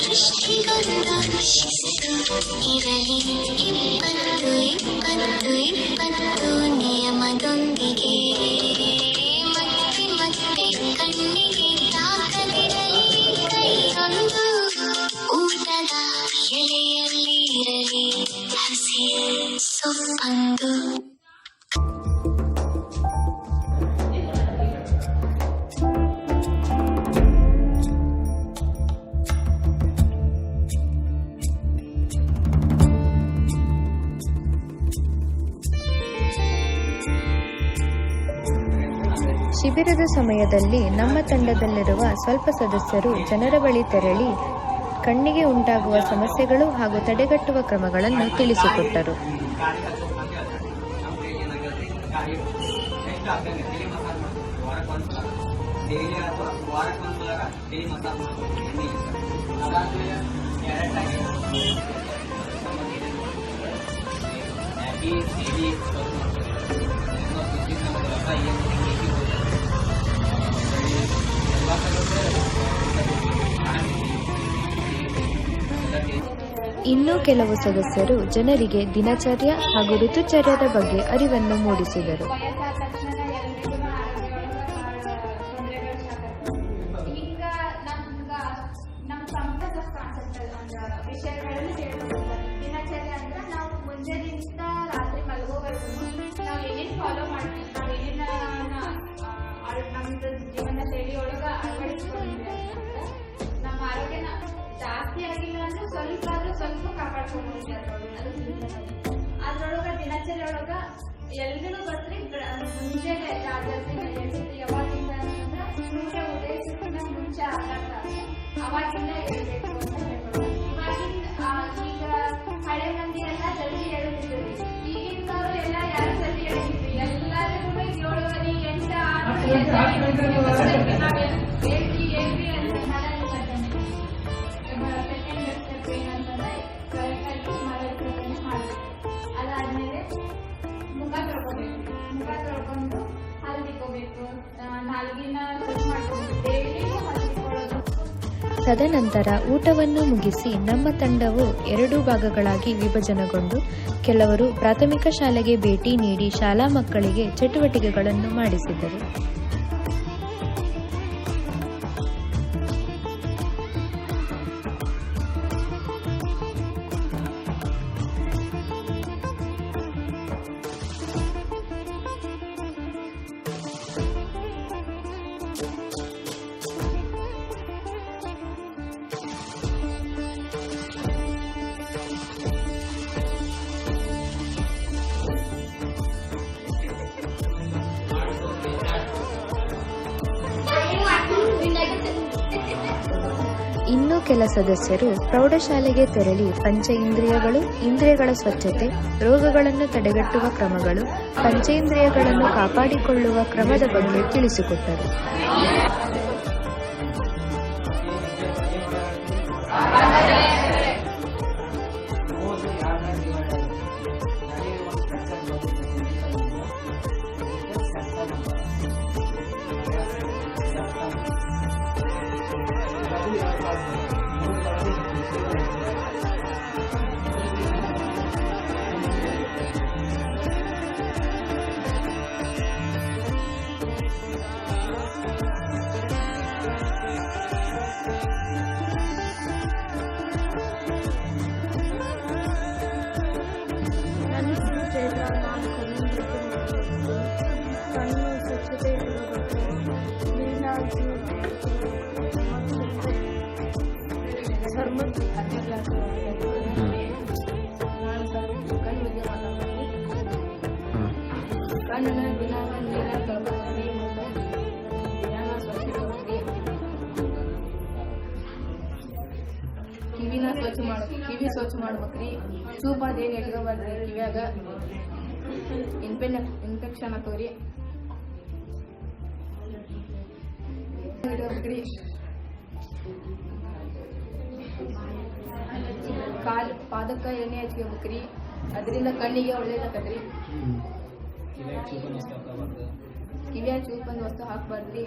ದೃಷ್ಟಿಗೊಂದ ಶಿಸ್ತು ಇರಲಿ 20 ನಿಯಮದೊಂದಿಗೆ ಮತ್ತೆ ಮತ್ತೆ ಕಣ್ಣಿಗೆ ತಾಕದಿರಲಿ ಕೈಯೊಂದು ಊಟದ ಎಲೆಯಲ್ಲಿ ಇರಲಿ ಹಸಿ ಸೊಪ್ಪಂದು. ಶಿಬಿರದ ಸಮಯದಲ್ಲಿ ನಮ್ಮ ತಂಡದಲ್ಲಿರುವ ಸ್ವಲ್ಪ ಸದಸ್ಯರು ಜನರ ಬಳಿ ತೆರಳಿ ಕಣ್ಣಿಗೆ ಉಂಟಾಗುವ ಸಮಸ್ಯೆಗಳು ಹಾಗೂ ತಡೆಗಟ್ಟುವ ಕ್ರಮಗಳನ್ನು ತಿಳಿಸಿಕೊಟ್ಟರು. ಇನ್ನೂ ಕೆಲವು ಸದಸ್ಯರು ಜನರಿಗೆ ದಿನಚರ್ಯ ಹಾಗೂ ಋತುಚರ್ಯದ ಬಗ್ಗೆ ಅರಿವನ್ನು ಮೂಡಿಸಿದರು. ವಿಷಯಗಳನ್ನು ಹೇಳುವುದು ದಿನಚರ್ಯ ಐತಿ ಅದ್ರೊಳಗ ದಿನಚರಿ ಒಳಗ ಎಲ್ರಿಗೂ ಗೊತ್ತ್ರಿ ಮುಂಜಾನೆ ಜಾಗೃತಿ ನಡೆಯುತ್ತೆ ಯಾವಾಗಿಂದ ಅಂತಂದ್ರ ಸೂರ್ಯ ಉದಯಿಸಕ್ಕಿಂತ ಮುಂಚೆ ಆಗತ್ತೆ ಅವಾಗಿಂದ ಹೇಳ್ಬೇಕು ಅಂತ ಹೇಳ್ಬೋದು. ಈಗ ಹಳೆ ಮಂದಿ ಎಲ್ಲ ಜಲ್ದಿ ಹೇಳುತ್ತಿದ್ರು, ಈಗಿನವರು ಎಲ್ಲ ಯಾರು ಜಲ್ದಿ ಹೇಳಿದ್ರಿ, ಎಲ್ಲರಿಗೂ 7:30, 8, 6 ಹೇಳ್ರಿ ಅಂತ ಅದಾದ್ಮೇಲೆ ಮುಖ ತೊಳ್ಕೊಂಡು ಹಲ್ದಿಕೋಬೇಕು, ನಾಲ್ಗಿನ ಸ್ವಚ್ಛ ಮಾಡ್ಕೋಬೇಕು, ಡೈಲಿಗೂ ಹಲ್ದಿಕೊಳ್ಳೋದು. ತದನಂತರ ಊಟವನ್ನು ಮುಗಿಸಿ ನಮ್ಮ ತಂಡವು 2 ಭಾಗಗಳಾಗಿ ವಿಭಜನೆಗೊಂಡು ಕೆಲವರು ಪ್ರಾಥಮಿಕ ಶಾಲೆಗೆ ಭೇಟಿ ನೀಡಿ ಶಾಲಾ ಮಕ್ಕಳಿಗೆ ಚಟುವಟಿಕೆಗಳನ್ನು ಮಾಡಿಸಿದರು. ಇನ್ನು ಕೆಲ ಸದಸ್ಯರು ಪ್ರೌಢಶಾಲೆಗೆ ತೆರಳಿ ಪಂಚೇಂದ್ರಿಯಗಳು, ಇಂದ್ರಿಯಗಳ ಸ್ವಚ್ಛತೆ, ರೋಗಗಳನ್ನು ತಡೆಗಟ್ಟುವ ಕ್ರಮಗಳು, ಪಂಚೇಂದ್ರಿಯಗಳನ್ನು ಕಾಪಾಡಿಕೊಳ್ಳುವ ಕ್ರಮದ ಬಗ್ಗೆ ತಿಳಿಸಿಕೊಟ್ಟರು. ಕಿವಿ ಸ್ವಚ್ಛ ಮಾಡ್ಬೇಕ್ರಿ, ಚೂಪ್ ಅದೇನು ಇಟ್ಕೋಬಾರ್ದ್ರಿ, ಕಿವ್ಯಾಗ ಇನ್ಫೆಕ್ಷನ್ ಆತವ್ರಿ. ಇಡ್ಬೇಕ್ರಿ, ಪಾದಕ್ಕ ಎಣ್ಣೆ ಹಚ್ಕೋಬೇಕ್ರಿ, ಅದರಿಂದ ಕಣ್ಣಿಗೆ ಒಳ್ಳೇದಾಕತ್ರಿ. ಕಿವಿಯಾಗ ಚೂಪ್ ಬಂದ ವಸ್ತು ಹಾಕ್ಬಾರ್ದ್ರಿ,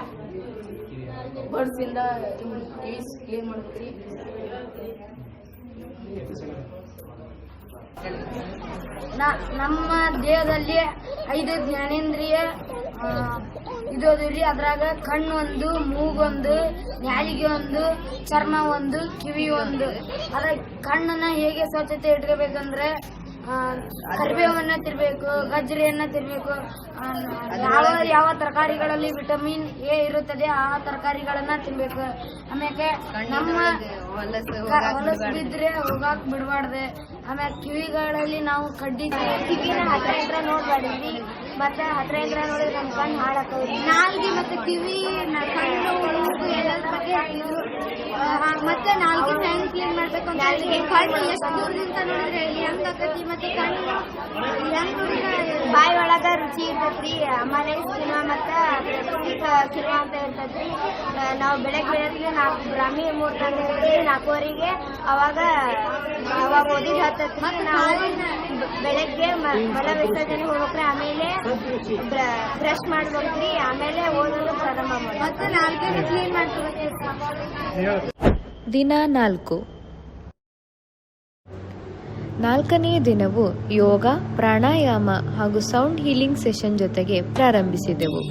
ಬರ್ಡ್ಸಿಂದ ಕಿವಿ ಕ್ಲೀನ್ ಮಾಡ್ಬೇಕ್ರಿ. ನಮ್ಮ ದೇಹದಲ್ಲಿ 5 ಜ್ಞಾನೇಂದ್ರಿಯ ಇದೋದ್ರಿ. ಅದ್ರಾಗ ಕಣ್ಣು ಒಂದು, ಮೂಗೊಂದು, ನಾಲಿಗೆ ಒಂದು, ಚರ್ಮ ಒಂದು, ಕಿವಿ ಒಂದು. ಅದ್ರ ಕಣ್ಣನ್ನ ಹೇಗೆ ಸ್ವಚ್ಛತೆ ಇಟ್ಕೋಬೇಕಂದ್ರೆ ಕರಿಬೇವನ್ನ ತಿನ್ಬೇಕು, ಗಜ್ಜರಿಯನ್ನ ತಿನ್ಬೇಕು. ಯಾವ ತರಕಾರಿಗಳಲ್ಲಿ ವಿಟಮಿನ್ ಎ ಇರುತ್ತದೆ ಆ ತರಕಾರಿಗಳನ್ನ ತಿನ್ಬೇಕು. ಆಮ್ಯಾಕೆ ನಮ್ಮ ಹೊಲಸು ಬಿದ್ರೆ ಹೋಗಾಕ್ ಬಿಡಬಾರ್ದು. ಆಮ್ಯಾಗ ಕಿವಿಗಳಲ್ಲಿ ನಾವು ಕಡ್ಡಿ ಕಿವಿನ ಹತ್ರ ಇದ್ರ ನೋಡ್ಬಾರ್ದ್ರಿ, ಮತ್ತೆ ಹತ್ರ ಇದ್ರ ನೋಡಿದ್ರೆ ನಮ್ಮ ಕಣ್ಣು ಹಾಳಾಕವ್ರಿ. ನಾಲ್ಗೆ ಮತ್ತೆ ಕಿವಿ, ಕಣ್ಣು, ಮೂಗು ಎಲ್ಲದ ಬಗ್ಗೆ ಮತ್ತೆ ನಾಲ್ಗೆ ಹೆಂಗ್ ಕ್ಲೀನ್ ಮಾಡ್ಬೇಕು ಅಂತ ಕಣ್ಣು ಎಷ್ಟು ದೂರದಿಂದ ನೋಡಿದ್ರೆ ಹೆಂಗ್ ಆಕತಿ, ಮತ್ತೆ ಕಣ್ಣು ಹೆಂಗ್ ಬಾಯಿ ಒಳಗ ರುಚಿ ಇರ್ತೈತ್ರಿ. ಆಮೇಲೆ ಸ್ಕಿನ ಮತ್ತ ಕಿರ್ವ ಅಂತ ಇರ್ತೈತ್ರಿ. ನಾವು ಬೆಳಗ್ಗೆ 4 ಬ್ರಾಹ್ಮಿ ಮುಹೂರ್ತ 4:15 ಅವಾಗ ಓದಿದ್ ಹತ್ತತ್ರಿ. ನಾವು ಬೆಳಗ್ಗೆ ಮಲ ವಿಸರ್ಜನೆ ಹೋಗ್ಬೇಕ್ರಿ, ಆಮೇಲೆ ಬ್ರಷ್ ಮಾಡ್ಬೇಕ್ರಿ, ಆಮೇಲೆ ಓದೋದು ಪ್ರಾರಂಭ ಮಾಡಿ ಮತ್ತೆ 4 ಕ್ಲೀನ್ ಮಾಡ್ಕೋಬೇಕ್ರಿ. ದಿನ 4. 4ನೇ ದಿನವು ಯೋಗ, ಪ್ರಾಣಾಯಾಮ ಹಾಗೂ ಸೌಂಡ್ ಹೀಲಿಂಗ್ ಸೆಷನ್ ಜೊತೆಗೆ ಪ್ರಾರಂಭಿಸಿದೆವು.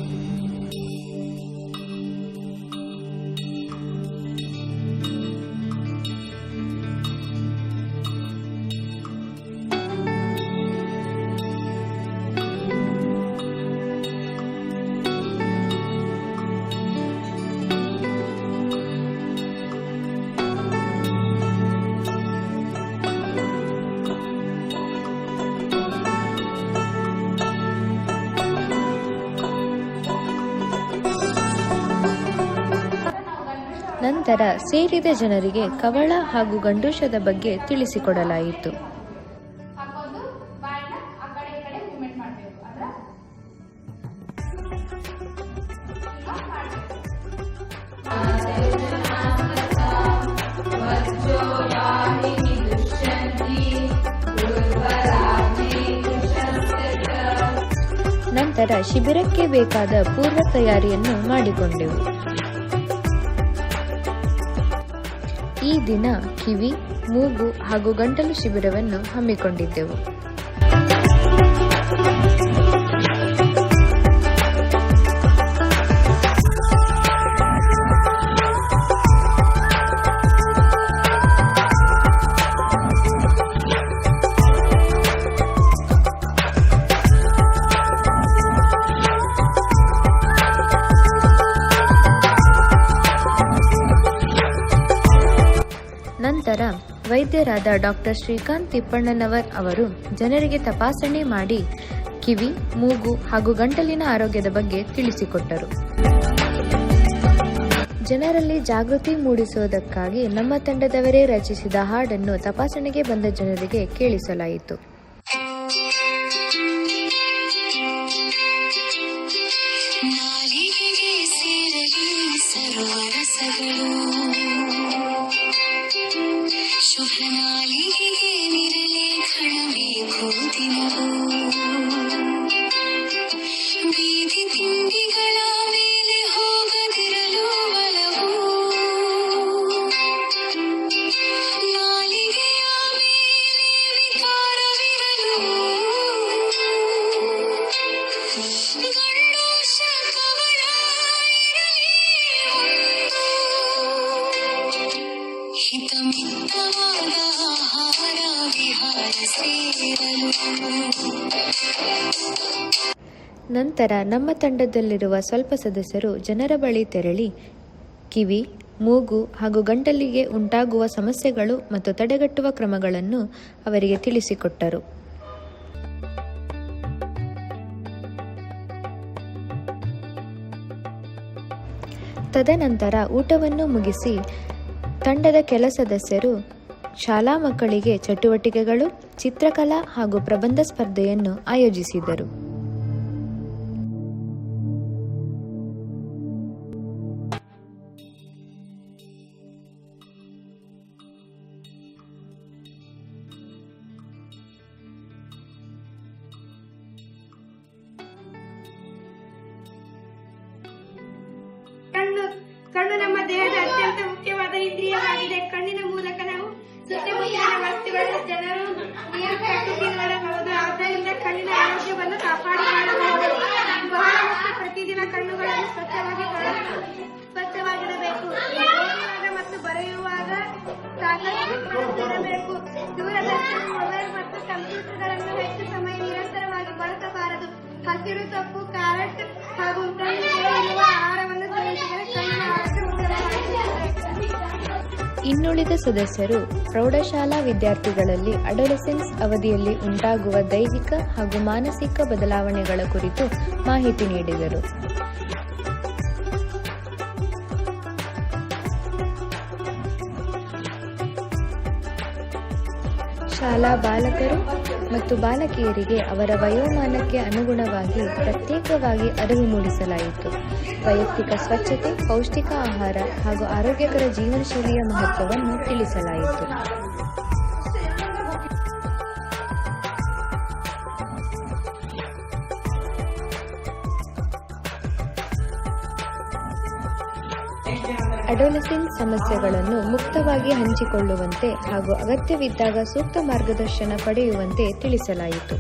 ನಂತರ ಸೇರಿದ ಜನರಿಗೆ ಕವಳ ಹಾಗೂ ಗಂಡೂಷದ ಬಗ್ಗೆ ತಿಳಿಸಿಕೊಡಲಾಯಿತು. ಹಾಕೊಂಡು ಬಾಯನ್ನ ಆ ಕಡೆ ಈ ಕಡೆ ಮೂವ್ಮೆಂಟ್ ಮಾಡಬೇಕು. ಅಂದ್ರೆ ನಂತರ ಶಿಬಿರಕ್ಕೆ ಬೇಕಾದ ಪೂರ್ವ ತಯಾರಿಯನ್ನು ಮಾಡಿಕೊಂಡೆವು. ಈ ದಿನ ಕಿವಿ, ಮೂಗು ಹಾಗೂ ಗಂಟಲು ಶಿಬಿರವನ್ನು ಹಮ್ಮಿಕೊಂಡಿದ್ದೆವು. ನಂತರ ವೈದ್ಯರಾದ ಡಾಕ್ಟರ್ ಶ್ರೀಕಾಂತ್ ತಿಪ್ಪಣ್ಣನವರ್ ಅವರು ಜನರಿಗೆ ತಪಾಸಣೆ ಮಾಡಿ ಕಿವಿ, ಮೂಗು ಹಾಗೂ ಗಂಟಲಿನ ಆರೋಗ್ಯದ ಬಗ್ಗೆ ತಿಳಿಸಿಕೊಟ್ಟರು. ಜನರಲ್ಲಿ ಜಾಗೃತಿ ಮೂಡಿಸುವುದಕ್ಕಾಗಿ ನಮ್ಮ ತಂಡದವರೇ ರಚಿಸಿದ ಹಾಡನ್ನು ತಪಾಸಣೆಗೆ ಬಂದ ಜನರಿಗೆ ಕೇಳಿಸಲಾಯಿತು. ಶುಭನಾಲಿಗೆ ನಿರಲೆ ಕಣಬೇಕು ದಿನವೂ ಬೀದಿ ತಿಂಡಿಗಳ ಮೇಲೆ ಹೋಗದಿರಲು ಒಲವು ನಾಲಿಗೆಯ ಮೇಲೆ ವಿಕಾರವಿರಲು ಗಂಡೂಷ ಕವಳ ಇರಲಿ ಹಿತಮಿತವಾದ ಆಹಾರ ವಿಹಾರ ಸೇರಲು. ನಂತರ ನಮ್ಮ ತಂಡದಲ್ಲಿರುವ ಸ್ವಲ್ಪ ಸದಸ್ಯರು ಜನರ ಬಳಿ ತೆರಳಿ ಕಿವಿ, ಮೂಗು ಹಾಗೂ ಗಂಟಲಿಗೆ ಉಂಟಾಗುವ ಸಮಸ್ಯೆಗಳು ಮತ್ತು ತಡೆಗಟ್ಟುವ ಕ್ರಮಗಳನ್ನು ಅವರಿಗೆ ತಿಳಿಸಿಕೊಟ್ಟರು. ತದನಂತರ ಊಟವನ್ನು ಮುಗಿಸಿ ತಂಡದ ಕೆಲ ಸದಸ್ಯರು ಶಾಲಾ ಮಕ್ಕಳಿಗೆ ಚಟುವಟಿಕೆಗಳು, ಚಿತ್ರಕಲಾ ಹಾಗೂ ಪ್ರಬಂಧ ಸ್ಪರ್ಧೆಯನ್ನು ಆಯೋಜಿಸಿದರು. ಕಣ್ಣು ನಮ್ಮ ದೇಹದ ಅತ್ಯಂತ ಮುಖ್ಯವಾದ ಇಂದ್ರಿಯವಾಗಿದೆ. ಕಣ್ಣಿನ ಮೂಲಕ ನಾವು ಸುತ್ತಮುತ್ತಲಿನ ವಸ್ತುಗಳು, ಜನರು, ನೀರು, ಪ್ರಕೃತಿ ನೋಡಬಹುದು. ಆದ್ದರಿಂದ ಕಣ್ಣಿನ ಆರೋಗ್ಯವನ್ನು ಕಾಪಾಡಿಕೊಳ್ಳಬಹುದು. ಬಹಳ ಮುಖ್ಯ. ಪ್ರತಿದಿನ ಕಣ್ಣುಗಳನ್ನು ಸ್ವಚ್ಛವಾಗಿಡಬೇಕು. ಓದುವಾಗ ಮತ್ತು ಬರೆಯುವಾಗ ಸಾಕಷ್ಟು ಇಡಬೇಕು. ದೂರದರ್ಶನ, ಮೊಬೈಲ್ ಮತ್ತು ಕಂಪ್ಯೂಟರ್ಗಳನ್ನು ಹೆಚ್ಚು ಸಮಯ ನಿರಂತರವಾಗಿ ಬಳಸಬಾರದು. ಹಸಿರು ಸೊಪ್ಪು, ಕ್ಯಾರೆಟ್ ಹಾಗೂ ಇರುವ ಆಹಾರವನ್ನು ಸೇವಿಸಿದರೆ ಕಣ್ಣಿನ ಆರೋಗ್ಯ ಉತ್ತಮವಾಗಿದೆ. ಇನ್ನುಳಿದ ಸದಸ್ಯರು ಪ್ರೌಢಶಾಲಾ ವಿದ್ಯಾರ್ಥಿಗಳಲ್ಲಿ ಅಡೋಲೆಸೆನ್ಸ್ ಅವಧಿಯಲ್ಲಿ ಉಂಟಾಗುವ ದೈಹಿಕ ಹಾಗೂ ಮಾನಸಿಕ ಬದಲಾವಣೆಗಳ ಕುರಿತು ಮಾಹಿತಿ ನೀಡಿದರು. ಶಾಲಾ ಬಾಲಕರು ಮತ್ತು ಬಾಲಕಿಯರಿಗೆ ಅವರ ವಯೋಮಾನಕ್ಕೆ ಅನುಗುಣವಾಗಿ ಪ್ರತ್ಯೇಕವಾಗಿ ಅರಿವು ಮೂಡಿಸಲಾಯಿತು. ವೈಯಕ್ತಿಕ ಸ್ವಚ್ಛತೆ, ಪೌಷ್ಟಿಕ ಆಹಾರ ಹಾಗೂ ಆರೋಗ್ಯಕರ ಜೀವನ ಶೈಲಿಯ ಮಹತ್ವವನ್ನು ತಿಳಿಸಲಾಯಿತು. ಅಡೋಲೆಸೆನ್ಸ್ ಸಮಸ್ಯೆಗಳನ್ನು ಮುಕ್ತವಾಗಿ ಹಂಚಿಕೊಳ್ಳುವಂತೆ ಹಾಗೂ ಅಗತ್ಯವಿದ್ದಾಗ ಸೂಕ್ತ ಮಾರ್ಗದರ್ಶನ ಪಡೆಯುವಂತೆ ತಿಳಿಸಲಾಯಿತು.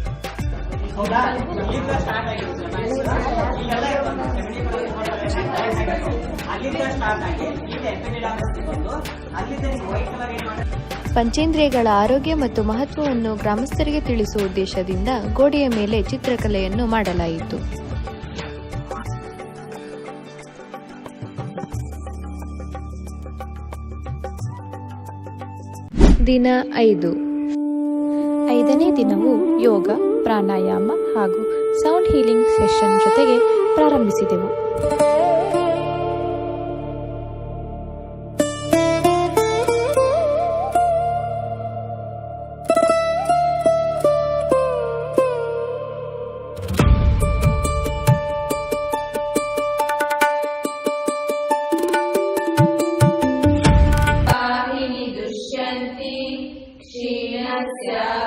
ಪಂಚೇಂದ್ರಿಯಗಳ ಆರೋಗ್ಯ ಮತ್ತು ಮಹತ್ವವನ್ನು ಗ್ರಾಮಸ್ಥರಿಗೆ ತಿಳಿಸುವ ಉದ್ದೇಶದಿಂದ ಗೋಡೆಯ ಮೇಲೆ ಚಿತ್ರಕಲೆಯನ್ನು ಮಾಡಲಾಯಿತು. ದಿನ 5. 5ನೇ ದಿನವು ಯೋಗ, ಪ್ರಾಣಾಯಾಮ ಹಾಗೂ ಸೌಂಡ್ ಹೀಲಿಂಗ್ ಸೆಷನ್ ಜೊತೆಗೆ ಪ್ರಾರಂಭಿಸಿದೆವು.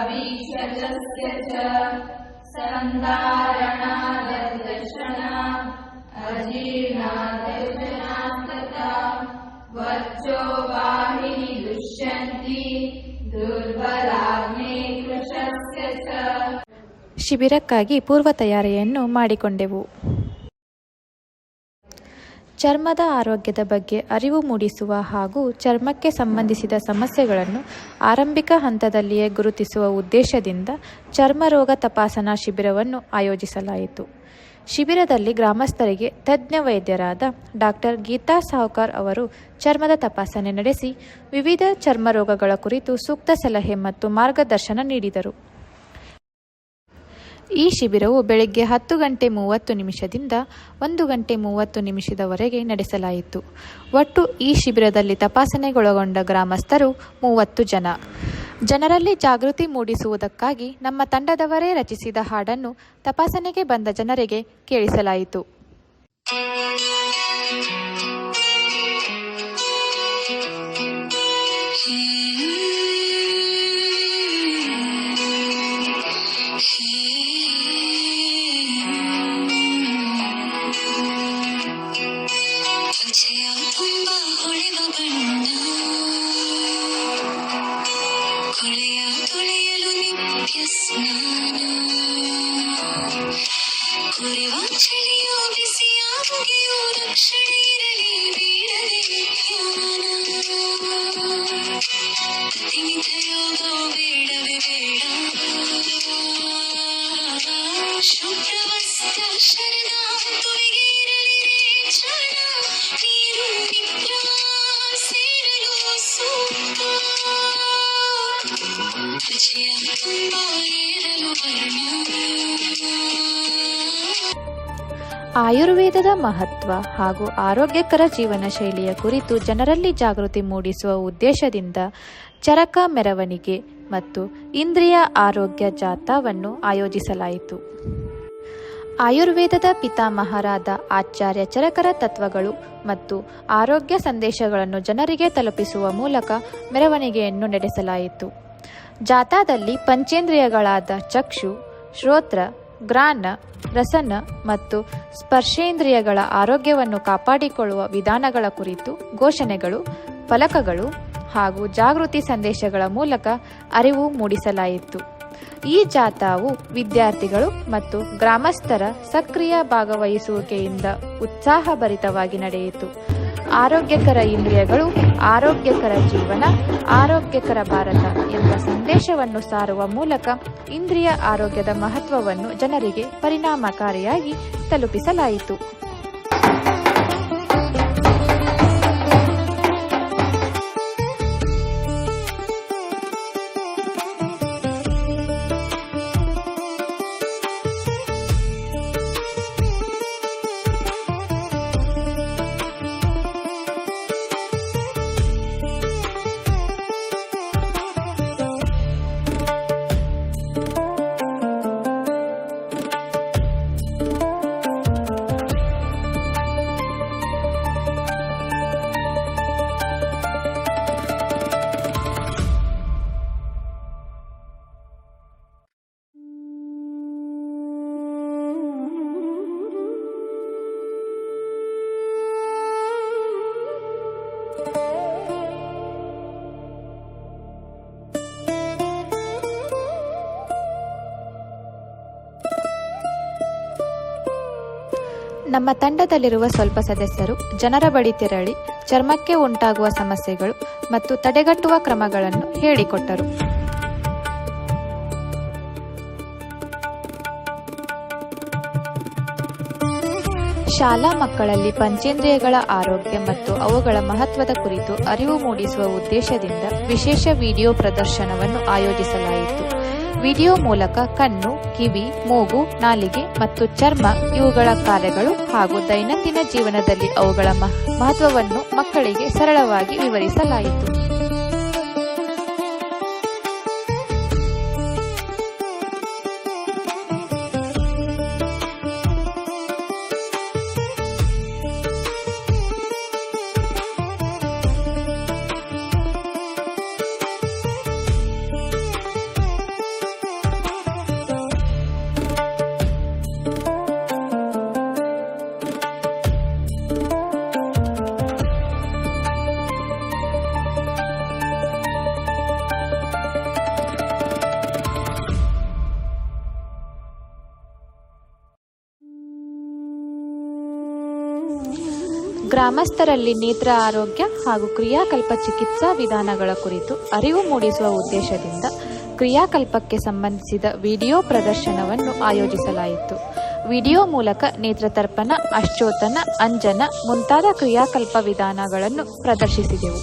भिक्षजस्य च सन्धारणादर्शना अजीर्णादर्शनास्तथा वच्चो वाहिनी दुष्यन्ति दुर्बलाग्ने कृशस्य च. ಶಿಬಿರಕ್ಕಾಗಿ ಪೂರ್ವ ತಯಾರಿಯನ್ನು ಮಾಡಿಕೊಂಡೆವು. ಚರ್ಮದ ಆರೋಗ್ಯದ ಬಗ್ಗೆ ಅರಿವು ಮೂಡಿಸುವ ಹಾಗೂ ಚರ್ಮಕ್ಕೆ ಸಂಬಂಧಿಸಿದ ಸಮಸ್ಯೆಗಳನ್ನು ಆರಂಭಿಕ ಹಂತದಲ್ಲಿಯೇ ಗುರುತಿಸುವ ಉದ್ದೇಶದಿಂದ ಚರ್ಮರೋಗ ತಪಾಸಣಾ ಶಿಬಿರವನ್ನು ಆಯೋಜಿಸಲಾಯಿತು. ಶಿಬಿರದಲ್ಲಿ ಗ್ರಾಮಸ್ಥರಿಗೆ ತಜ್ಞ ವೈದ್ಯರಾದ ಡಾಕ್ಟರ್ ಗೀತಾ ಸಾವ್ಕಾರ್ ಅವರು ಚರ್ಮದ ತಪಾಸಣೆ ನಡೆಸಿ ವಿವಿಧ ಚರ್ಮ ರೋಗಗಳ ಕುರಿತು ಸೂಕ್ತ ಸಲಹೆ ಮತ್ತು ಮಾರ್ಗದರ್ಶನ ನೀಡಿದರು. ಈ ಶಿಬಿರವು ಬೆಳಗ್ಗೆ 10:30 1:30 ನಡೆಸಲಾಯಿತು. ಒಟ್ಟು ಈ ಶಿಬಿರದಲ್ಲಿ ತಪಾಸಣೆಗೊಳಗೊಂಡ ಗ್ರಾಮಸ್ಥರು 30 ಜನ. ಜನರಲ್ಲಿ ಜಾಗೃತಿ ಮೂಡಿಸುವುದಕ್ಕಾಗಿ ನಮ್ಮ ತಂಡದವರೇ ರಚಿಸಿದ ಹಾಡನ್ನು ತಪಾಸಣೆಗೆ ಬಂದ ಜನರಿಗೆ ಕೇಳಿಸಲಾಯಿತು. ಆಯುರ್ವೇದದ ಮಹತ್ವ ಹಾಗೂ ಆರೋಗ್ಯಕರ ಜೀವನ ಶೈಲಿಯ ಕುರಿತು ಜನರಲ್ಲಿ ಜಾಗೃತಿ ಮೂಡಿಸುವ ಉದ್ದೇಶದಿಂದ ಚರಕ ಮೆರವಣಿಗೆ ಮತ್ತು ಇಂದ್ರಿಯ ಆರೋಗ್ಯ ಜಾಥಾವನ್ನು ಆಯೋಜಿಸಲಾಯಿತು. ಆಯುರ್ವೇದದ ಪಿತಾಮಹರಾದ ಆಚಾರ್ಯ ಚರಕರ ತತ್ವಗಳು ಮತ್ತು ಆರೋಗ್ಯ ಸಂದೇಶಗಳನ್ನು ಜನರಿಗೆ ತಲುಪಿಸುವ ಮೂಲಕ ಮೆರವಣಿಗೆಯನ್ನು ನಡೆಸಲಾಯಿತು. ಜಾಥಾದಲ್ಲಿ ಪಂಚೇಂದ್ರಿಯಗಳಾದ ಚಕ್ಷು, ಶ್ರೋತ್ರ, ಗ್ರಾನ, ರಸನ ಮತ್ತು ಸ್ಪರ್ಶೇಂದ್ರಿಯಗಳ ಆರೋಗ್ಯವನ್ನು ಕಾಪಾಡಿಕೊಳ್ಳುವ ವಿಧಾನಗಳ ಕುರಿತು ಘೋಷಣೆಗಳು, ಫಲಕಗಳು ಹಾಗೂ ಜಾಗೃತಿ ಸಂದೇಶಗಳ ಮೂಲಕ ಅರಿವು ಮೂಡಿಸಲಾಯಿತು. ಈ ಜಾಥಾವು ವಿದ್ಯಾರ್ಥಿಗಳು ಮತ್ತು ಗ್ರಾಮಸ್ಥರ ಸಕ್ರಿಯ ಭಾಗವಹಿಸುವಿಕೆಯಿಂದ ಉತ್ಸಾಹಭರಿತವಾಗಿ ನಡೆಯಿತು. ಆರೋಗ್ಯಕರ ಇಂದ್ರಿಯಗಳು, ಆರೋಗ್ಯಕರ ಜೀವನ, ಆರೋಗ್ಯಕರ ಭಾರತ ಎಂಬ ಸಂದೇಶವನ್ನು ಸಾರುವ ಮೂಲಕ ಇಂದ್ರಿಯ ಆರೋಗ್ಯದ ಮಹತ್ವವನ್ನು ಜನರಿಗೆ ಪರಿಣಾಮಕಾರಿಯಾಗಿ ತಲುಪಿಸಲಾಯಿತು. ನಮ್ಮ ತಂಡದಲ್ಲಿರುವ ಸ್ವಲ್ಪ ಸದಸ್ಯರು ಜನರ ಬಳಿ ತೆರಳಿ ಚರ್ಮಕ್ಕೆ ಉಂಟಾಗುವ ಸಮಸ್ಯೆಗಳು ಮತ್ತು ತಡೆಗಟ್ಟುವ ಕ್ರಮಗಳನ್ನು ಹೇಳಿಕೊಟ್ಟರು. ಶಾಲಾ ಮಕ್ಕಳಲ್ಲಿ ಪಂಚೇಂದ್ರಿಯಗಳ ಆರೋಗ್ಯ ಮತ್ತು ಅವುಗಳ ಮಹತ್ವದ ಕುರಿತು ಅರಿವು ಮೂಡಿಸುವ ಉದ್ದೇಶದಿಂದ ವಿಶೇಷ ವಿಡಿಯೋ ಪ್ರದರ್ಶನವನ್ನು ಆಯೋಜಿಸಲಾಯಿತು. ವಿಡಿಯೋ ಮೂಲಕ ಕಣ್ಣು, ಕಿವಿ, ಮೂಗು, ನಾಲಿಗೆ ಮತ್ತು ಚರ್ಮ ಇವುಗಳ ಕಾರ್ಯಗಳು ಹಾಗೂ ದೈನಂದಿನ ಜೀವನದಲ್ಲಿ ಅವುಗಳ ಮಹತ್ವವನ್ನು ಮಕ್ಕಳಿಗೆ ಸರಳವಾಗಿ ವಿವರಿಸಲಾಯಿತು. ಗ್ರಾಮಸ್ಥರಲ್ಲಿ ನೇತ್ರ ಆರೋಗ್ಯ ಹಾಗೂ ಕ್ರಿಯಾಕಲ್ಪ ಚಿಕಿತ್ಸಾ ವಿಧಾನಗಳ ಕುರಿತು ಅರಿವು ಮೂಡಿಸುವ ಉದ್ದೇಶದಿಂದ ಕ್ರಿಯಾಕಲ್ಪಕ್ಕೆ ಸಂಬಂಧಿಸಿದ ವಿಡಿಯೋ ಪ್ರದರ್ಶನವನ್ನು ಆಯೋಜಿಸಲಾಯಿತು. ವಿಡಿಯೋ ಮೂಲಕ ನೇತ್ರತರ್ಪಣ, ಅಶ್ಚೋತನ, ಅಂಜನ ಮುಂತಾದ ಕ್ರಿಯಾಕಲ್ಪ ವಿಧಾನಗಳನ್ನು ಪ್ರದರ್ಶಿಸಿದೆವು.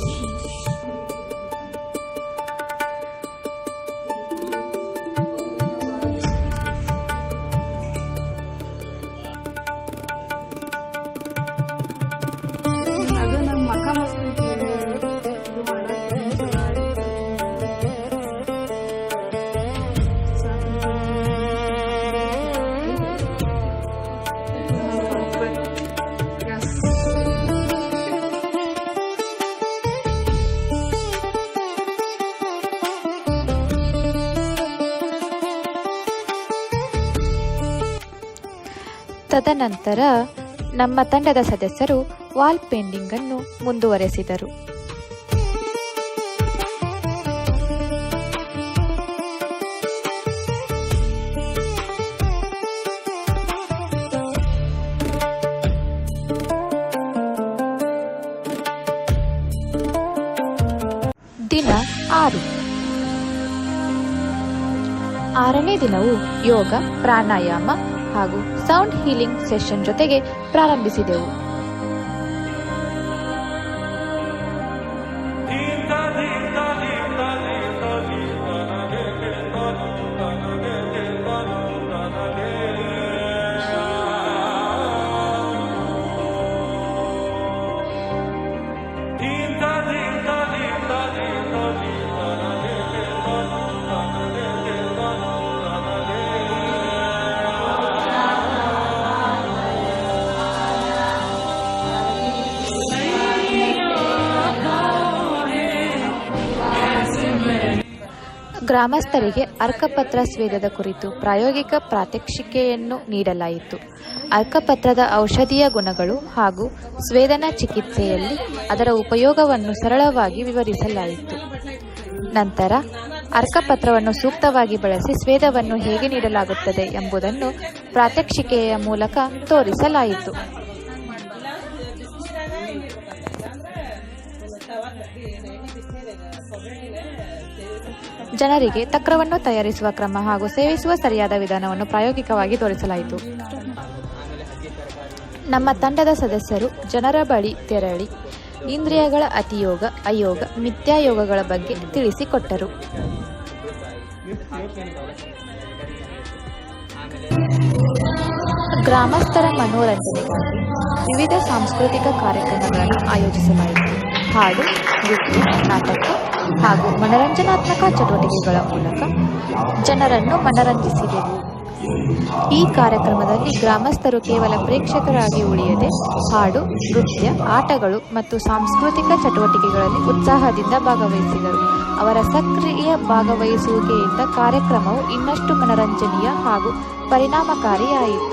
ತದನಂತರ ನಮ್ಮ ತಂಡದ ಸದಸ್ಯರು ವಾಲ್ ಪೇಂಟಿಂಗ್ ಅನ್ನು ಮುಂದುವರೆಸಿದರು. ದಿನ 6. 6ನೇ ದಿನವು ಯೋಗ, ಪ್ರಾಣಾಯಾಮ ಹಾಗೂ ಸೌಂಡ್ ಹೀಲಿಂಗ್ ಸೆಷನ್ ಜೊತೆಗೆ ಪ್ರಾರಂಭಿಸಿದೆವು. ಗ್ರಾಮಸ್ಥರಿಗೆ ಅರ್ಕಪತ್ರ ಸ್ವೇದದ ಕುರಿತು ಪ್ರಾಯೋಗಿಕ ಪ್ರಾತ್ಯಕ್ಷಿಕೆಯನ್ನು ನೀಡಲಾಯಿತು. ಅರ್ಕಪತ್ರದ ಔಷಧೀಯ ಗುಣಗಳು ಹಾಗೂ ಸ್ವೇದನ ಚಿಕಿತ್ಸೆಯಲ್ಲಿ ಅದರ ಉಪಯೋಗವನ್ನು ಸರಳವಾಗಿ ವಿವರಿಸಲಾಯಿತು. ನಂತರ ಅರ್ಕಪತ್ರವನ್ನು ಸೂಕ್ತವಾಗಿ ಬಳಸಿ ಸ್ವೇದವನ್ನು ಹೇಗೆ ನೀಡಲಾಗುತ್ತದೆ ಎಂಬುದನ್ನು ಪ್ರಾತ್ಯಕ್ಷಿಕೆಯ ಮೂಲಕ ತೋರಿಸಲಾಯಿತು. ಜನರಿಗೆ ತಕ್ರವನ್ನು ತಯಾರಿಸುವ ಕ್ರಮ ಹಾಗೂ ಸೇವಿಸುವ ಸರಿಯಾದ ವಿಧಾನವನ್ನು ಪ್ರಾಯೋಗಿಕವಾಗಿ ತೋರಿಸಲಾಯಿತು. ನಮ್ಮ ತಂಡದ ಸದಸ್ಯರು ಜನರ ಬಳಿ ತೆರಳಿ ಇಂದ್ರಿಯಗಳ ಅತಿಯೋಗ, ಅಯೋಗ, ಮಿಥ್ಯಾಯೋಗಗಳ ಬಗ್ಗೆ ತಿಳಿಸಿಕೊಟ್ಟರು. ಗ್ರಾಮಸ್ಥರ ಮನೋರಂಜನೆಗಾಗಿ ವಿವಿಧ ಸಾಂಸ್ಕೃತಿಕ ಕಾರ್ಯಕ್ರಮಗಳನ್ನು ಆಯೋಜಿಸಲಾಯಿತು. ಹಾಡು, ನೃತ್ಯ, ನಾಟಕ ಹಾಗೂ ಮನರಂಜನಾತ್ಮಕ ಚಟುವಟಿಕೆಗಳ ಮೂಲಕ ಜನರನ್ನು ಮನರಂಜಿಸಿದೆವು. ಈ ಕಾರ್ಯಕ್ರಮದಲ್ಲಿ ಗ್ರಾಮಸ್ಥರು ಕೇವಲ ಪ್ರೇಕ್ಷಕರಾಗಿ ಉಳಿಯದೆ ಹಾಡು, ನೃತ್ಯ, ಆಟಗಳು ಮತ್ತು ಸಾಂಸ್ಕೃತಿಕ ಚಟುವಟಿಕೆಗಳಲ್ಲಿ ಉತ್ಸಾಹದಿಂದ ಭಾಗವಹಿಸಿದರು. ಅವರ ಸಕ್ರಿಯ ಭಾಗವಹಿಸುವಿಕೆಯಿಂದ ಕಾರ್ಯಕ್ರಮವು ಇನ್ನಷ್ಟು ಮನರಂಜನೀಯ ಹಾಗೂ ಪರಿಣಾಮಕಾರಿಯಾಯಿತು.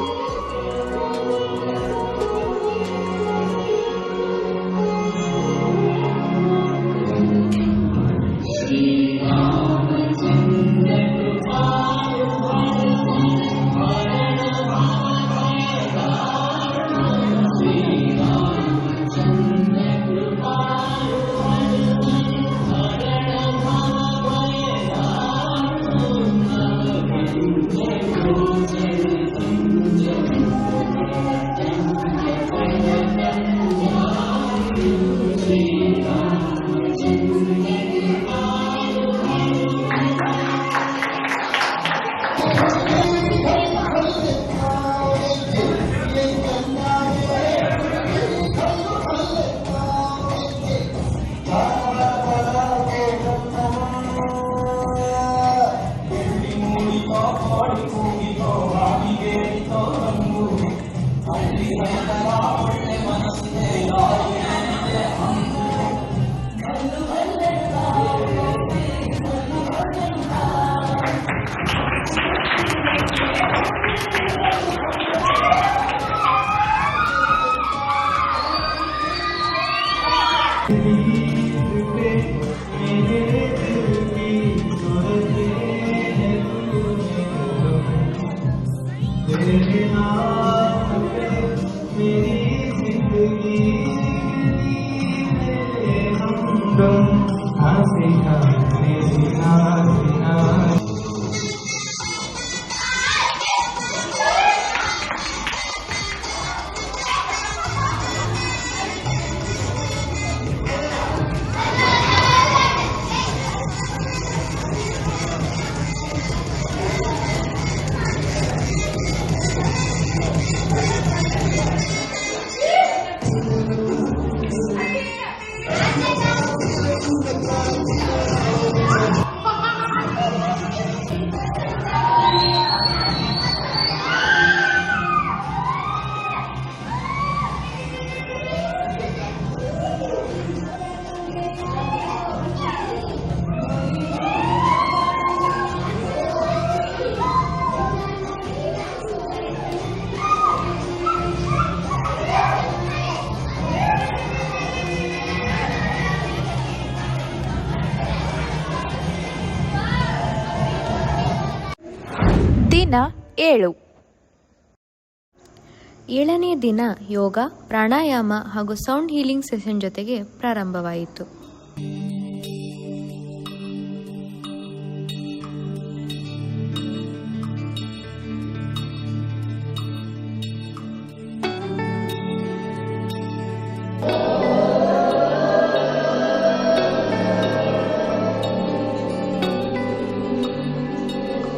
तेरे नाम पे मेरी जिंदगी ದಿನ 7. 7ನೇ ದಿನ ಯೋಗ, ಪ್ರಾಣಾಯಾಮ ಹಾಗೂ ಸೌಂಡ್ ಹೀಲಿಂಗ್ ಸೆಷನ್ ಜೊತೆಗೆ ಪ್ರಾರಂಭವಾಯಿತು.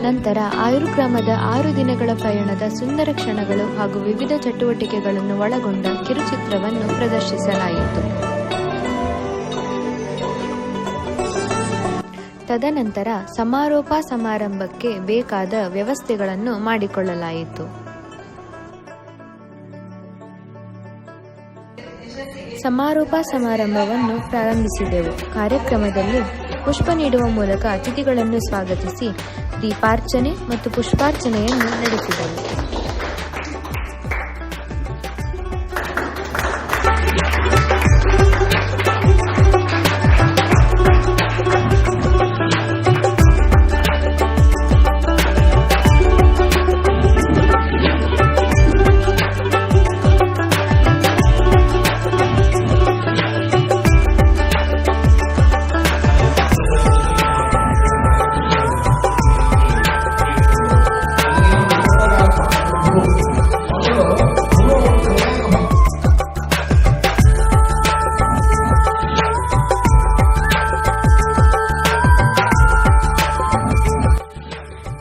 ನಂತರ ಆಯುರ್ಗ್ರಾಮದ 6 ದಿನಗಳ ಪಯಣದ ಸುಂದರ ಕ್ಷಣಗಳು ಹಾಗೂ ವಿವಿಧ ಚಟುವಟಿಕೆಗಳನ್ನು ಒಳಗೊಂಡ ಕಿರುಚಿತ್ರವನ್ನು ಪ್ರದರ್ಶಿಸಲಾಯಿತು. ತದನಂತರ ಸಮಾರೋಪ ಸಮಾರಂಭಕ್ಕೆ ಬೇಕಾದ ವ್ಯವಸ್ಥೆಗಳನ್ನು ಮಾಡಿಕೊಳ್ಳಲಾಯಿತು. ಸಮಾರೋಪ ಸಮಾರಂಭವನ್ನು ಪ್ರಾರಂಭಿಸಿದೆವು. ಕಾರ್ಯಕ್ರಮದಲ್ಲಿ ಪುಷ್ಪ ನೀಡುವ ಮೂಲಕ ಅತಿಥಿಗಳನ್ನು ಸ್ವಾಗತಿಸಿ ದೀಪಾರ್ಚನೆ ಮತ್ತು ಪುಷ್ಪಾರ್ಚನೆಯನ್ನು ನಡೆಸಿದೆವು.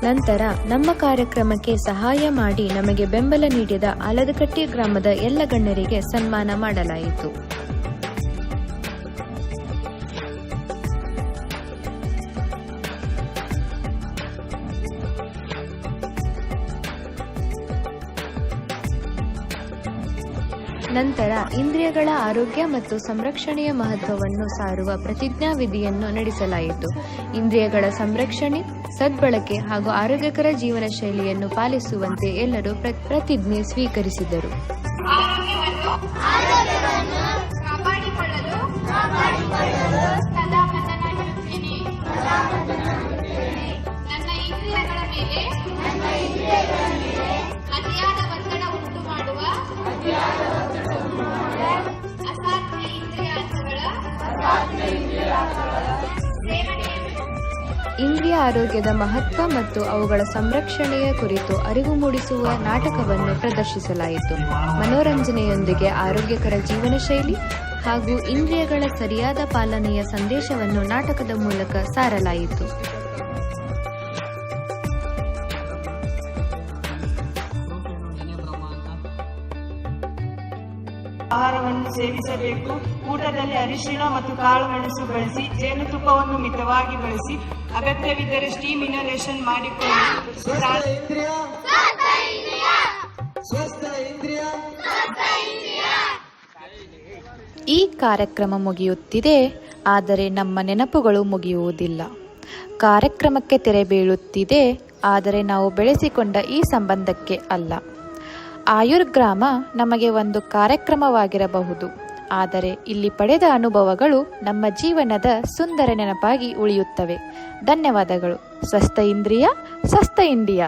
ನಂತರ ನಮ್ಮ ಕಾರ್ಯಕ್ರಮಕ್ಕೆ ಸಹಾಯ ಮಾಡಿ ನಮಗೆ ಬೆಂಬಲ ನೀಡಿದ ಆಲದಕಟ್ಟಿ ಗ್ರಾಮದ ಎಲ್ಲ ಗಣ್ಯರಿಗೆ ಸನ್ಮಾನ ಮಾಡಲಾಯಿತು. ನಂತರ ಇಂದ್ರಿಯಗಳ ಆರೋಗ್ಯ ಮತ್ತು ಸಂರಕ್ಷಣೆಯ ಮಹತ್ವವನ್ನು ಸಾರುವ ಪ್ರತಿಜ್ಞಾವಿಧಿಯನ್ನು ನಡೆಸಲಾಯಿತು. ಇಂದ್ರಿಯಗಳ ಸಂರಕ್ಷಣೆ, ಸದ್ಬಳಕೆ ಹಾಗೂ ಆರೋಗ್ಯಕರ ಜೀವನ ಶೈಲಿಯನ್ನು ಪಾಲಿಸುವಂತೆ ಎಲ್ಲರೂ ಪ್ರತಿಜ್ಞೆ ಸ್ವೀಕರಿಸಿದರು. ನನ್ನ ಇಂದ್ರಿಯಗಳ ಮೇಲೆ ಅತಿಯಾದ ಒತ್ತಡ ಉಂಟು ಮಾಡುವ ಅಸಾಧ್ಯ ಇಂದ್ರಿಯಾರ್ಥಗಳ ಇಂದ್ರಿಯ ಆರೋಗ್ಯದ ಮಹತ್ವ ಮತ್ತು ಅವುಗಳ ಸಂರಕ್ಷಣೆಯ ಕುರಿತು ಅರಿವು ಮೂಡಿಸುವ ನಾಟಕವನ್ನು ಪ್ರದರ್ಶಿಸಲಾಯಿತು. ಮನೋರಂಜನೆಯೊಂದಿಗೆ ಆರೋಗ್ಯಕರ ಜೀವನ ಶೈಲಿ ಹಾಗೂ ಇಂದ್ರಿಯಗಳ ಸರಿಯಾದ ಪಾಲನೆಯ ಸಂದೇಶವನ್ನು ನಾಟಕದ ಮೂಲಕ ಸಾರಲಾಯಿತು. ಆಹಾರವನ್ನು ಸೇವಿಸಬೇಕು. ಊಟದಲ್ಲಿ ಅರಿಶಿಣ ಮತ್ತು ಕಾಳು ಮೆಣಸು ಬಳಸಿ, ಜೇನುತುಪ್ಪವನ್ನು ಮಿತವಾಗಿ ಬಳಸಿ, ಅಗತ್ಯವಿದ್ದರೆ ಸ್ಟೀಮ್ ಇನಲೇಷನ್ ಮಾಡಿಕೊಳ್ಳಿ. ಈ ಕಾರ್ಯಕ್ರಮ ಮುಗಿಯುತ್ತಿದೆ, ಆದರೆ ನಮ್ಮ ನೆನಪುಗಳು ಮುಗಿಯುವುದಿಲ್ಲ. ಕಾರ್ಯಕ್ರಮಕ್ಕೆ ತೆರೆ ಬೀಳುತ್ತಿದೆ, ಆದರೆ ನಾವು ಬೆಳೆಸಿಕೊಂಡ ಈ ಸಂಬಂಧಕ್ಕೆ ಅಲ್ಲ. ಆಯುರ್ಗ್ರಾಮ ನಮಗೆ ಒಂದು ಕಾರ್ಯಕ್ರಮವಾಗಿರಬಹುದು, ಆದರೆ ಇಲ್ಲಿ ಪಡೆದ ಅನುಭವಗಳು ನಮ್ಮ ಜೀವನದ ಸುಂದರ ನೆನಪಾಗಿ ಉಳಿಯುತ್ತವೆ. ಧನ್ಯವಾದಗಳು. ಸ್ವಸ್ಥ ಇಂದ್ರಿಯ, ಸ್ವಸ್ಥ ಇಂಡಿಯಾ.